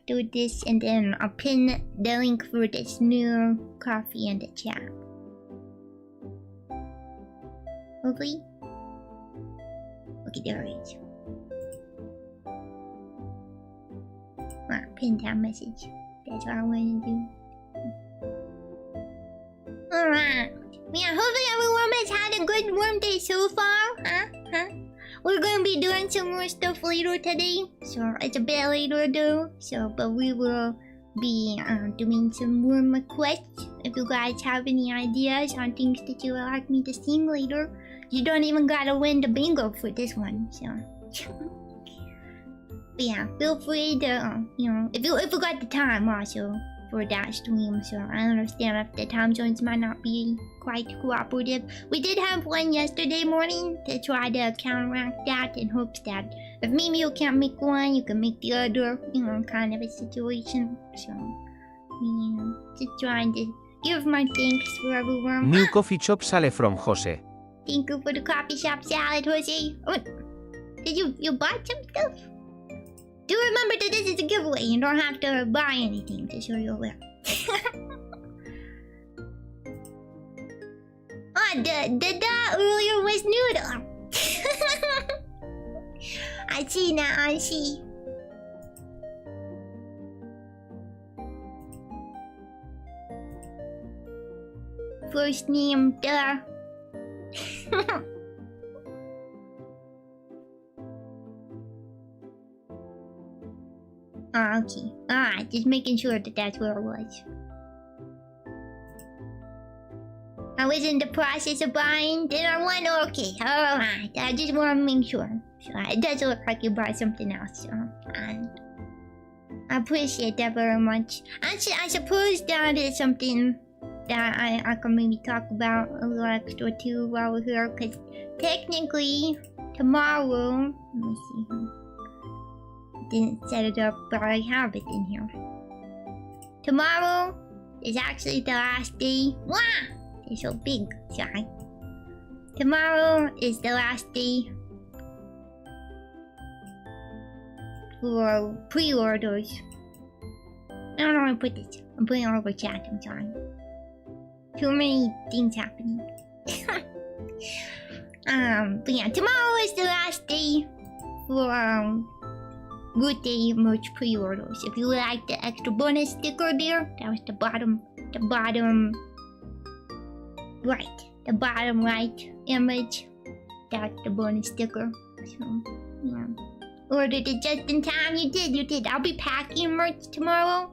do this and then I'll pin the link for this new coffee in the chat. Hopefully. Okay, there it is. Pin that message. That's what I want to do. Alright. Yeah, hopefully everyone has had a good warm day so far. Huh? We're gonna be doing some more stuff later today. So it's a bit later though. But we will be doing some more requests. If you guys have any ideas on things that you would like me to sing later, you don't even gotta win the bingo for this one. So, but yeah, feel free to if you got the time also for that stream. So I understand if the time zones might not be quite cooperative. We did have one yesterday morning to try to counteract that in hopes that if maybe you can't make one, you can make the other. Kind of a situation. So yeah, just trying to give my thanks for everyone. New coffee shop sale from Jose. Thank you for the coffee shop salad, Jose. Oh, did you buy some stuff? Do remember that this is a giveaway. You don't have to buy anything to show your will. Oh, the earlier was noodle. I see now, I see. First name, duh. Oh, okay. Alright, just making sure that that's where it was. I was in the process of buying dinner one. Okay, alright. I just want to make sure. So it does look like you bought something else. So, I appreciate that very much. I suppose that is something that I can maybe talk about a little extra too while we're here. Because technically, tomorrow... Let me see. Didn't set it up, but I have it in here. Tomorrow is actually the last day. Wow! It's so big. Sorry. Tomorrow is the last day for pre-orders. I don't know where to put this. I'm putting it over chat. I'm sorry. Too many things happening. But yeah, tomorrow is the last day for Good Day merch pre-orders. If you like the extra bonus sticker there, that was the bottom right image. That's the bonus sticker. So yeah, ordered it just in time. You did. I'll be packing merch tomorrow.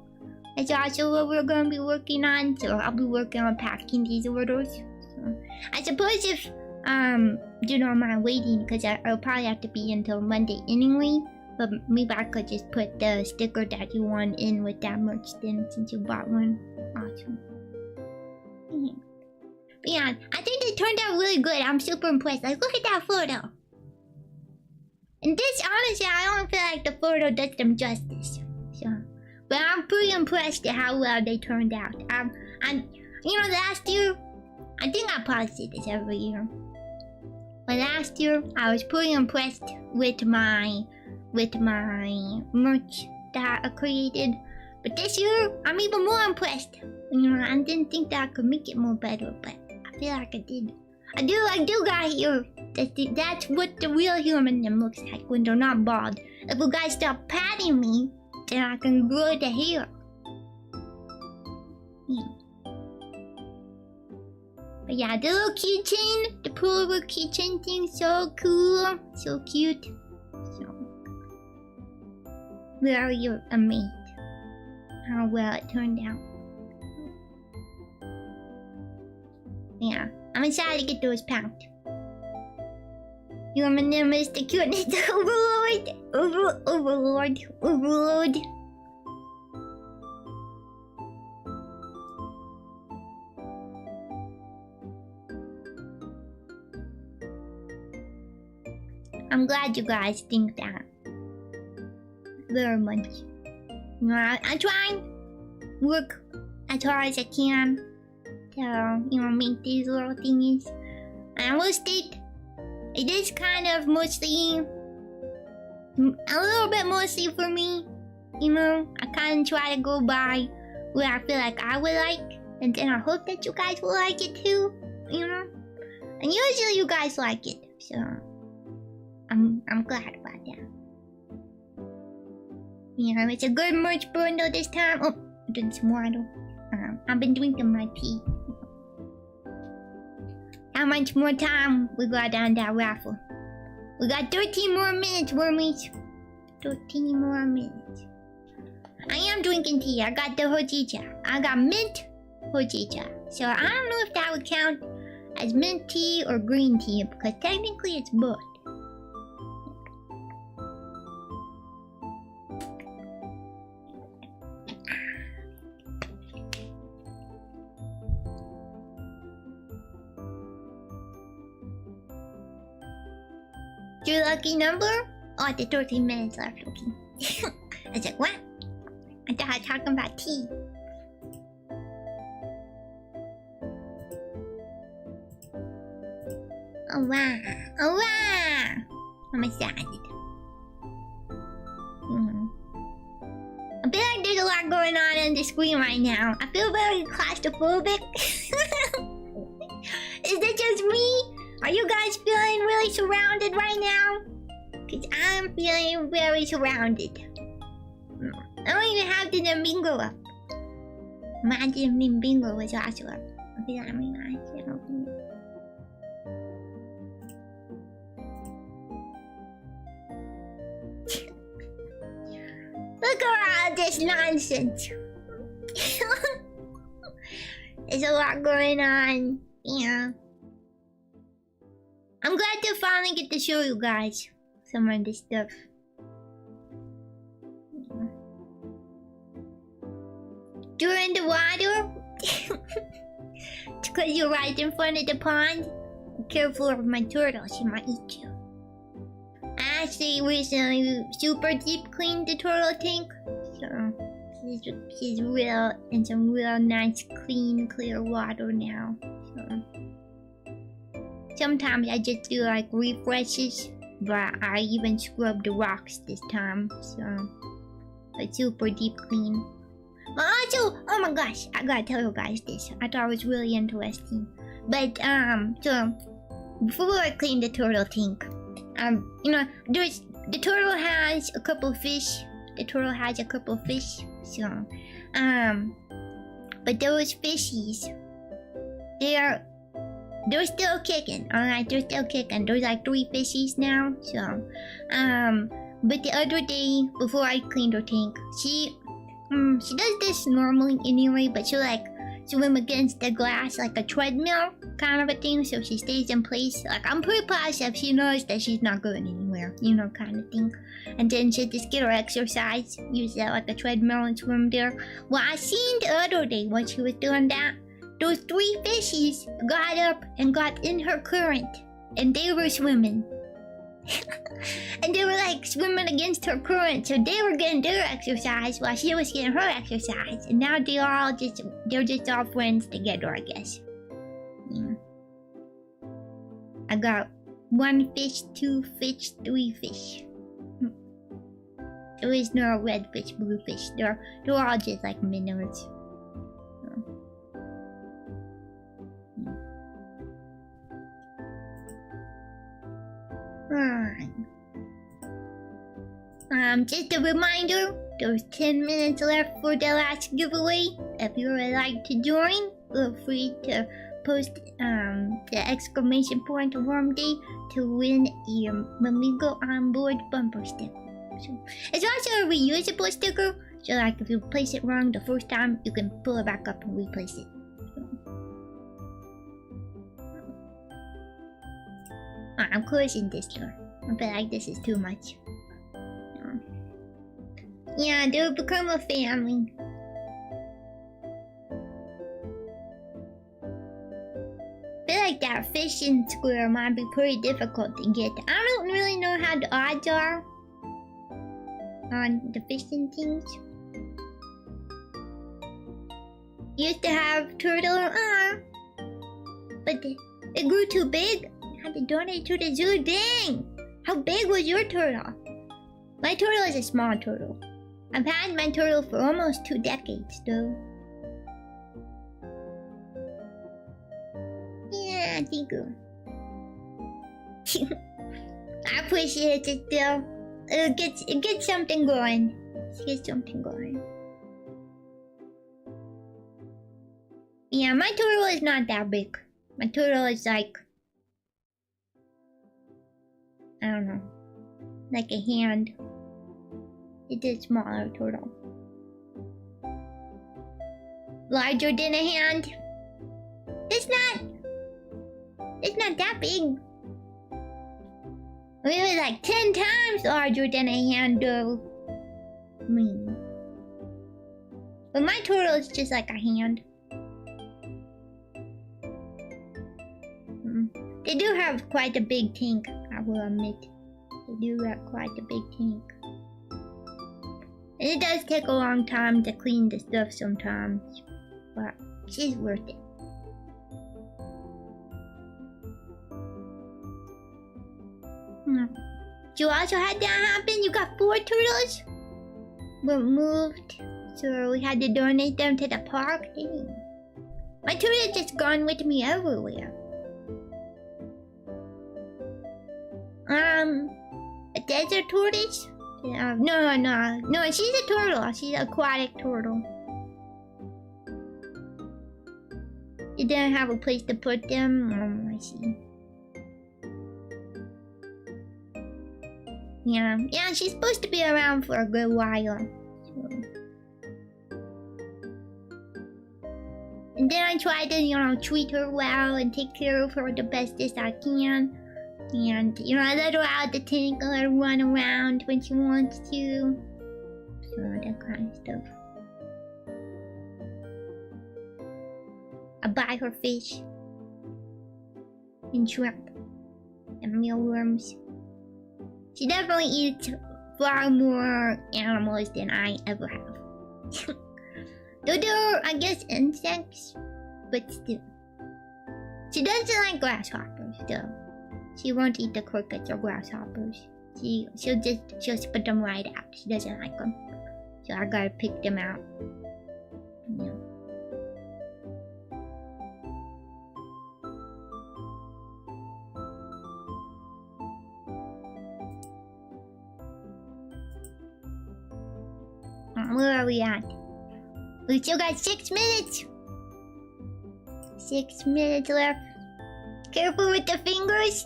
That's also what we're gonna be working on. So I'll be working on packing these orders. So I suppose if you don't mind waiting, because I'll probably have to be until Monday anyway. But maybe I could just put the sticker that you want in with that merch then, since you bought one. Awesome. Yeah. But yeah, I think they turned out really good. I'm super impressed. Like, look at that photo. And this, honestly, I don't feel like the photo does them justice. So, but I'm pretty impressed at how well they turned out. You know, last year, I think I probably say this every year. But last year, I was pretty impressed with my merch that I created. But this year, I'm even more impressed. You know, I didn't think that I could make it more better, but I feel like I did. I do got hair. That's what the real human them looks like when they're not bald. If you guys stop patting me, then I can grow the hair. Yeah. But yeah, the little keychain, the pullover keychain thing, so cool, so cute. So very amazed how well it turned out. Yeah, I'm excited to get those packed. Your name is the cuteness overlord. Overlord. I'm glad you guys think that. Very much. You know, I try and work as hard as I can to, you know, make these little thingies. And I will state, it is kind of mostly, a little bit mostly for me. You know, I kind of try to go by what I feel like I would like, and then I hope that you guys will like it too. You know, and usually you guys like it, so I'm glad about that. Yeah, it's a good merch bundle this time. Oh, I'm doing some water. I've been drinking my tea. How much more time we got on that raffle? We got 13 more minutes, wormies. 13 more minutes. I am drinking tea. I got the hojicha. I got mint hojicha. So I don't know if that would count as mint tea or green tea, because technically it's both. Your lucky number? Oh, the 13 minutes left. Okay. I was like, what? I thought I was talking about tea. Oh wow. Oh wow. I'm excited. I feel like there's a lot going on the screen right now. I feel very claustrophobic. Is that just me? Are you guys feeling really surrounded right now? Because I'm feeling very surrounded. I don't even have the NymBingo up. Imagine if NymBingo was also up. I feel like I'm not open it. Look at all this nonsense. There's a lot going on. Yeah. I'm glad to finally get to show you guys some of this stuff. You're in the water? It's because you're right in front of the pond. Be careful of my turtle, she might eat you. I actually recently super deep cleaned the turtle tank. So she's real in some real nice clean clear water now. So sometimes I just do like refreshes, but I even scrubbed the rocks this time. So a super deep clean. But also, oh my gosh, I gotta tell you guys this. I thought it was really interesting. But so before I cleaned the turtle tank, you know, the turtle has a couple fish. The turtle has a couple fish. So but those fishies, they're still kicking. Alright, they're still kicking. There's like 3 fishies now. So but the other day before I cleaned her tank, she does this normally anyway, but she'll like swim against the glass like a treadmill kind of a thing, so she stays in place. Like I'm pretty positive she knows that she's not going anywhere, you know, kind of thing. And then she'll just get her exercise, use that like a treadmill and swim there. Well, I seen the other day when she was doing that, those 3 fishies got up and got in her current, and they were swimming. And they were like swimming against her current, so they were getting their exercise while she was getting her exercise, and now they're just all friends together, I guess. Yeah. I got 1 fish, 2 fish, 3 fish. There is no red fish, blue fish. They're all just like minnows. Just a reminder, there's 10 minutes left for the last giveaway. If you would like to join, feel free to post the exclamation point worm day to win your NymBingo onboard bumper sticker. So, it's also a reusable sticker, so like if you place it wrong the first time, you can pull it back up and replace it. I'm closing this door. I feel like this is too much. Yeah, they'll become a family. I feel like that fishing square might be pretty difficult to get. I don't really know how the odds are on the fishing things. Used to have turtle but it grew too big. I had to donate to the zoo. Dang! How big was your turtle? My turtle is a small turtle. I've had my turtle for almost 2 decades, though. Yeah, thank you. I appreciate it, though. It gets something going. It gets something going. Yeah, my turtle is not that big. My turtle is like, I don't know, like a hand. It's a smaller turtle. Larger than a hand. It's not that big. Maybe like 10 times larger than a hand though. I mean, but my turtle is just like a hand. They do have quite a big tank, I will admit. They do have quite a big tank. And it does take a long time to clean the stuff sometimes, but she's worth it. You also had that happen? You got 4 turtles? Were moved, so we had to donate them to the park? Dang. My turtle just gone with me everywhere. A desert tortoise? No, she's a turtle. She's an aquatic turtle. You didn't have a place to put them? I see. Yeah, she's supposed to be around for a good while. So. And then I try to, treat her well and take care of her the bestest I can. And, I let her out the tank and let her run around when she wants to. So, that kind of stuff. I buy her fish. And shrimp. And mealworms. She definitely eats far more animals than I ever have. Though there are, I guess, insects. But still. She doesn't like grasshoppers, though. She won't eat the crickets or grasshoppers. She'll just spit them right out. She doesn't like them. So I gotta pick them out. Yeah. Where are we at? We still got 6 minutes. 6 minutes left. Careful with the fingers.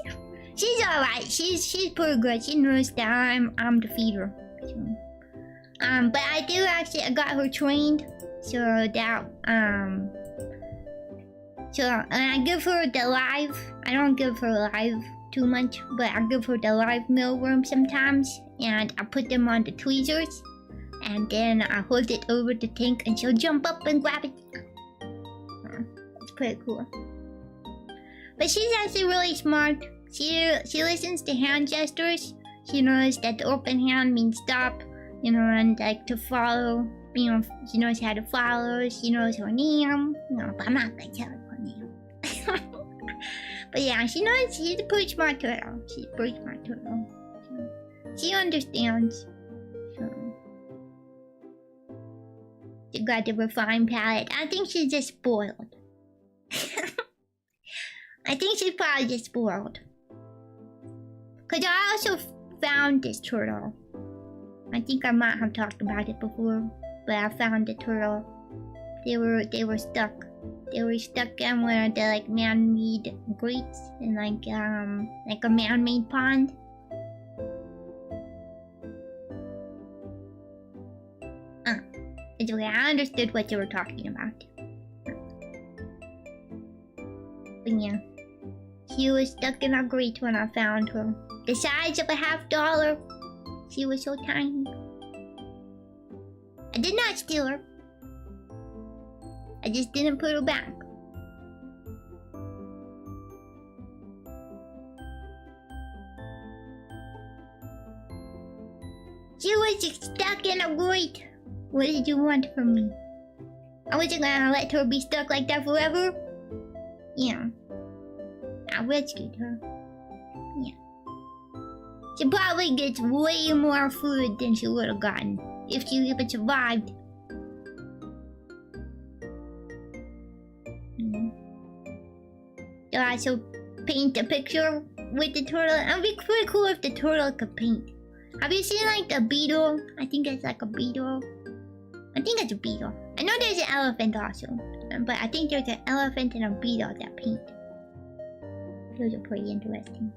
She's alright. She's pretty good. She knows that I'm the feeder. So, but I got her trained so that and I give her the live. I don't give her live too much, but I give her the live mealworm sometimes, and I put them on the tweezers, and then I hold it over the tank, and she'll jump up and grab it. It's pretty cool. But she's actually really smart. She listens to hand gestures. She knows that the open hand means stop, and like to follow. She knows how to follow. She knows her name. But I'm not gonna tell her her name. But yeah, she knows. She's a pretty smart turtle. She understands. She got the refined palate. I think she's just spoiled. I think she's probably just spoiled. Cause I also found this turtle. I think I might have talked about it before, but I found the turtle. They were stuck. They were stuck in one of the man-made grates in like a man-made pond. It's okay. I understood what you were talking about. But yeah. She was stuck in a grate when I found her. The size of a $50. She was so tiny. I did not steal her. I just didn't put her back. She was stuck in a grate. What did you want from me? I wasn't gonna let her be stuck like that forever. Yeah. I rescued her. Yeah. She probably gets way more food than she would have gotten if she even survived. So I also paint a picture with the turtle. It would be pretty cool if the turtle could paint. Have you seen like the beetle? I think it's like a beetle. I think it's a beetle. I know there's an elephant also, but I think there's an elephant and a beetle that paint. Those are pretty interesting.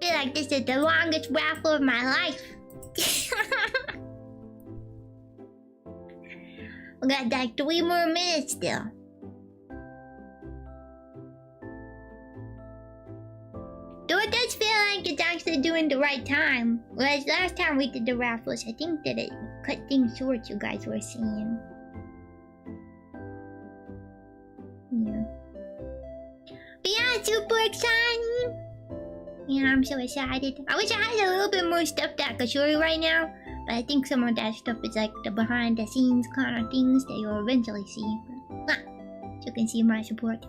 I feel like this is the longest raffle of my life. We got like 3 more minutes still. Though it does feel like it's actually doing the right time. Whereas last time we did the raffles, I think that it cut things short, you guys were saying. Yeah. But yeah, super exciting! Yeah, I'm so excited. I wish I had a little bit more stuff that I could show you right now. But I think some of that stuff is like the behind the scenes kind of things that you'll eventually see. But, so you can see my support.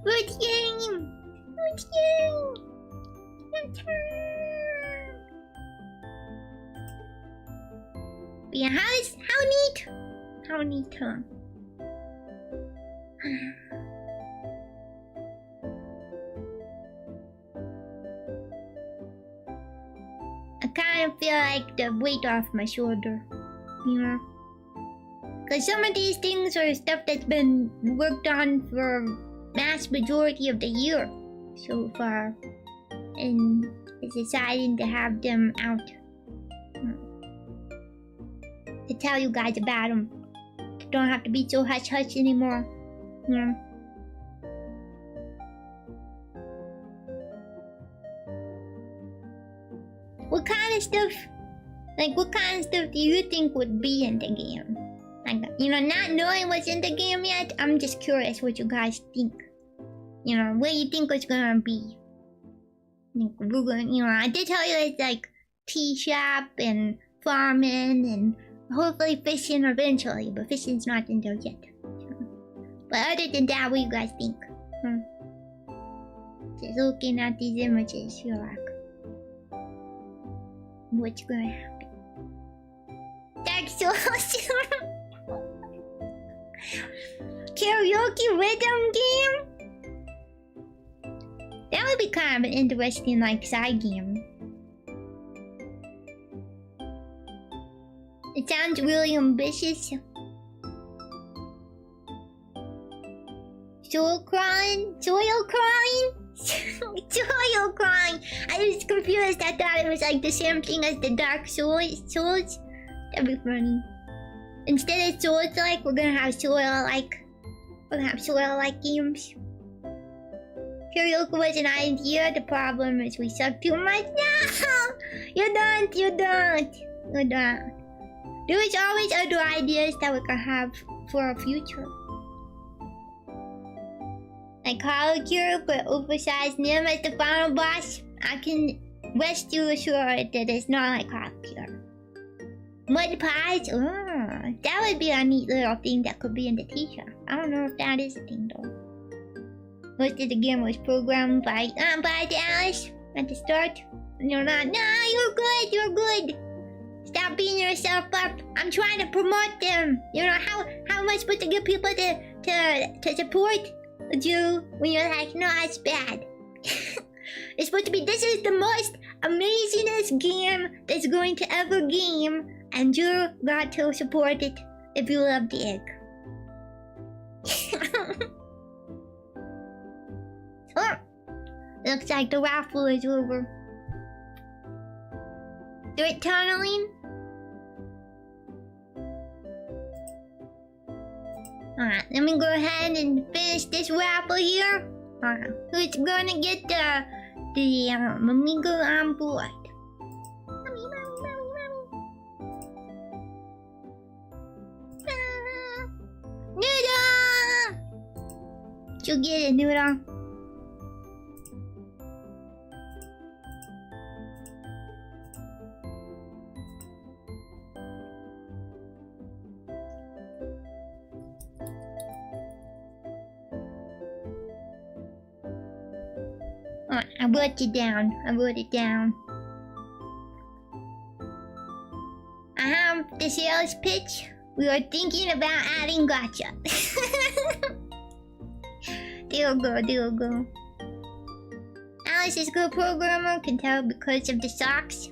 What's game? What's game? But yeah, how neat? How neat, huh? I kind of feel like the weight off my shoulder, you know? Because some of these things are stuff that's been worked on for vast majority of the year so far. And it's deciding to have them out. To tell you guys about them. Don't have to be so hush-hush anymore. Yeah. What kind of stuff, what kind of stuff do you think would be in the game? Like, you know, not knowing what's in the game yet, I'm just curious what you guys think. You know, what you think it's gonna be. We're going, you know, I did tell you it's like tea shop and farming and hopefully fishing eventually, but fishing's not in there yet. But other than that, what do you guys think? Just looking at these images, you're like, what's gonna happen? Dark Souls. Karaoke rhythm game? That would be kind of an interesting, like, side game. It sounds really ambitious. Soil crawling? Soil crawling? Soil crawling! I was confused. I thought it was like the same thing as the Dark Souls. That'd be funny. Instead of Souls-like, we're gonna have soil-like. We're gonna have soil-like games. Karaoke was an idea. The problem is we suck too much. No! You don't. There is always other ideas that we can have for our future. Like Hollow Cure, but oversized Nim as the final boss. I can rest you assured that it's not like Hollow Cure. Mud pies? Oh, that would be a neat little thing that could be in the t-shirt. I don't know if that is a thing though. Most of the game was programmed by Alice at the start. You're not. No, you're good. Stop beating yourself up. I'm trying to promote them. You know how am I supposed to get people to support you when you're like, no, it's bad. It's supposed to be, this is the most amazingest game that's going to ever game, and you got to support it if you love the egg. Oh, looks like the raffle is over. Dirt tunneling? Alright, let me go ahead and finish this raffle here. Alright, who's gonna get the Amigo on board? Mommy. Noodle! You get it, Noodle. I wrote it down. I have the sales pitch. We are thinking about adding gotcha. There you go. Alice is a good programmer, can tell because of the socks.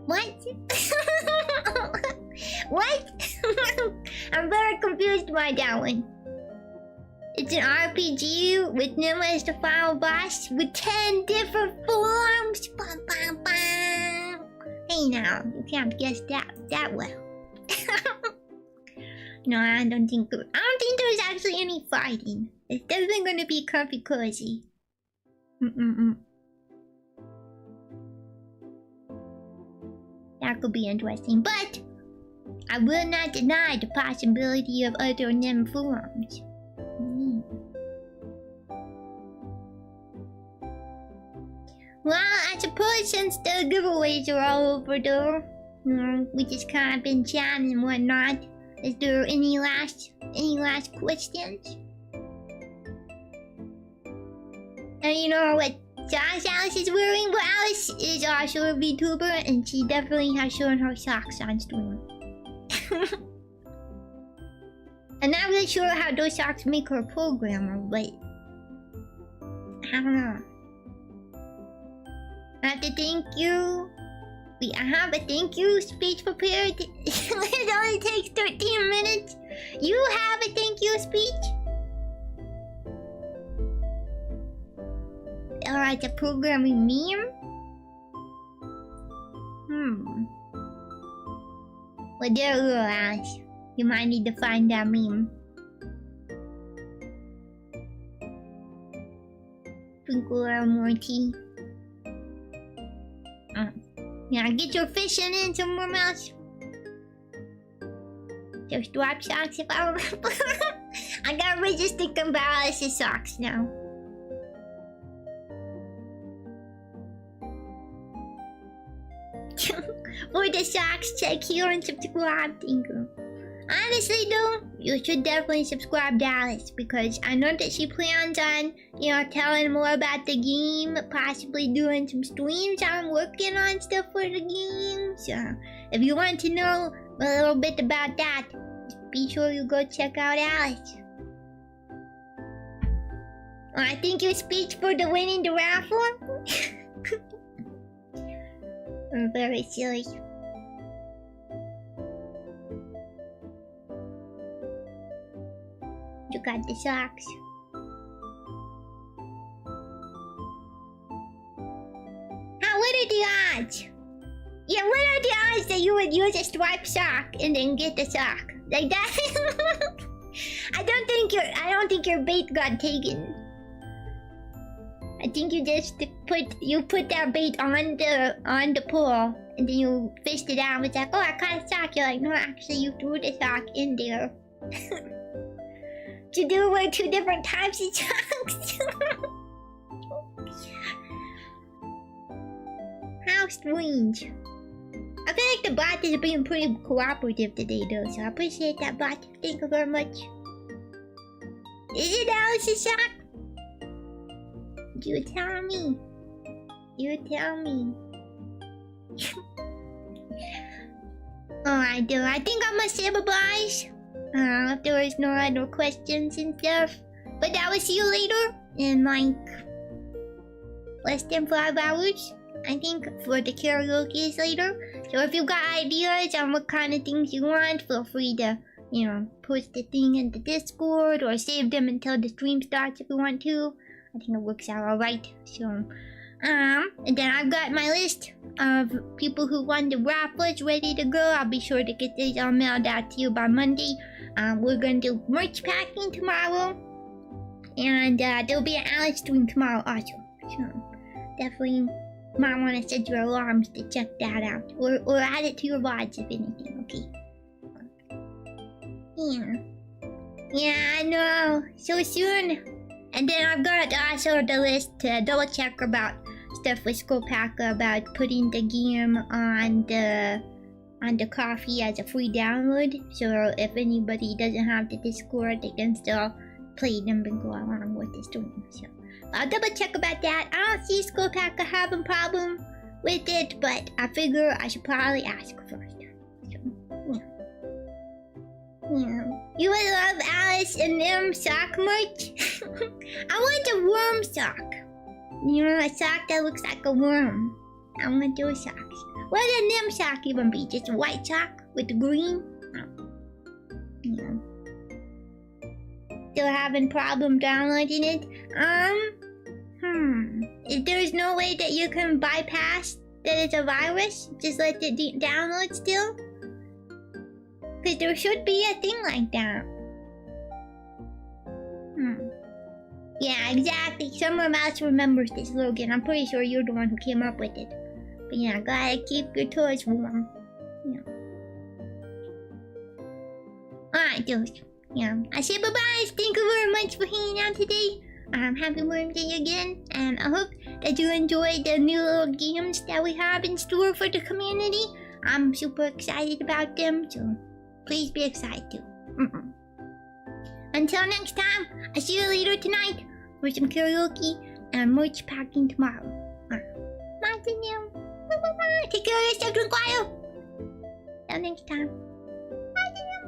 What? What? I'm very confused by that one. It's an RPG with Nim as the final boss with 10 different forms. Bum, bum, bum. Hey now, you can't guess that well. No, I don't think there's actually any fighting. It's definitely gonna be comfy cozy. That could be interesting, but I will not deny the possibility of other Nim forms. Well, I suppose since the giveaways are all over though, we just kind of been chatting and whatnot. Is there any last questions? And you know what Alice is wearing? Well, Alice is also a VTuber and she definitely has shown her socks on stream. I'm not really sure how those socks make her a programmer, but I don't know. I have to thank you. I have a thank you speech prepared. It only takes 13 minutes. You have a thank you speech? Alright, a programming meme? Well, there you go, Alice. You might need to find that meme. Drink a little more tea. Yeah, get your fishing in some more, Mouse. Just drop socks if I remember. I gotta register Alice's socks now. For the socks, check here and subscribe. Thank you. Honestly though, you should definitely subscribe to Alice because I know that she plans on, telling more about the game, possibly doing some streams. I'm working on stuff for the game. So if you want to know a little bit about that, be sure you go check out Alice. I think your speech for the winning the raffle. I'm very silly. You got the socks. What are the odds? Yeah, what are the odds that you would use a striped sock and then get the sock? Like that? I don't think your bait got taken. I think you just put that bait on the pole and then you fished it out. It's like, oh, I caught a sock. You're like, no, actually you threw the sock in there. To do with 2 different types of socks. How strange. I feel like the bot is being pretty cooperative today though, so I appreciate that bot. Thank you very much. Is it Alice's sock? You tell me. You tell me. Alright, dude. I think I'm gonna say bye-byes. If there was no other questions and stuff. But I will see you later in like less than 5 hours. I think for the karaoke later. So if you got ideas on what kind of things you want, feel free to, post the thing in the Discord or save them until the stream starts if you want to. I think it works out alright. So, and then I've got my list of people who won the Raffles ready to go. I'll be sure to get these all mailed out to you by Monday. We're gonna do merch packing tomorrow. And there'll be an Alice stream tomorrow also. So, definitely might want to set your alarms to check that out. Or add it to your VODs if anything, okay? Yeah, I know. So soon. And then I've got also the list to double check about stuff with Skullpacker about putting the game on the coffee as a free download. So if anybody doesn't have the Discord, they can still play NymBingo along with the stream. So I'll double check about that. I don't see Skullpacker having problem with it, but I figure I should probably ask first. So, yeah. You would love Alice and Nym sock merch? I want a worm sock. A sock that looks like a worm. I want those socks. What would a Nym sock even be? Just a white sock with the green? Still having problem downloading it? If there's no way that you can bypass that it's a virus, just let it download still? Because there should be a thing like that. Yeah, exactly. Summer Mouse remembers this slogan. I'm pretty sure you're the one who came up with it. But yeah, gotta keep your toys warm. Yeah. Alright, dudes. Yeah. I say bye-bye. Thank you very much for hanging out today. Happy Wednesday again. And I hope that you enjoyed the new little games that we have in store for the community. I'm super excited about them, so please be excited too. Until next time, I'll see you later tonight for some karaoke and merch packing tomorrow. Bye to you. Bye. Take care of yourself, drink water. Till next time. Bye to you.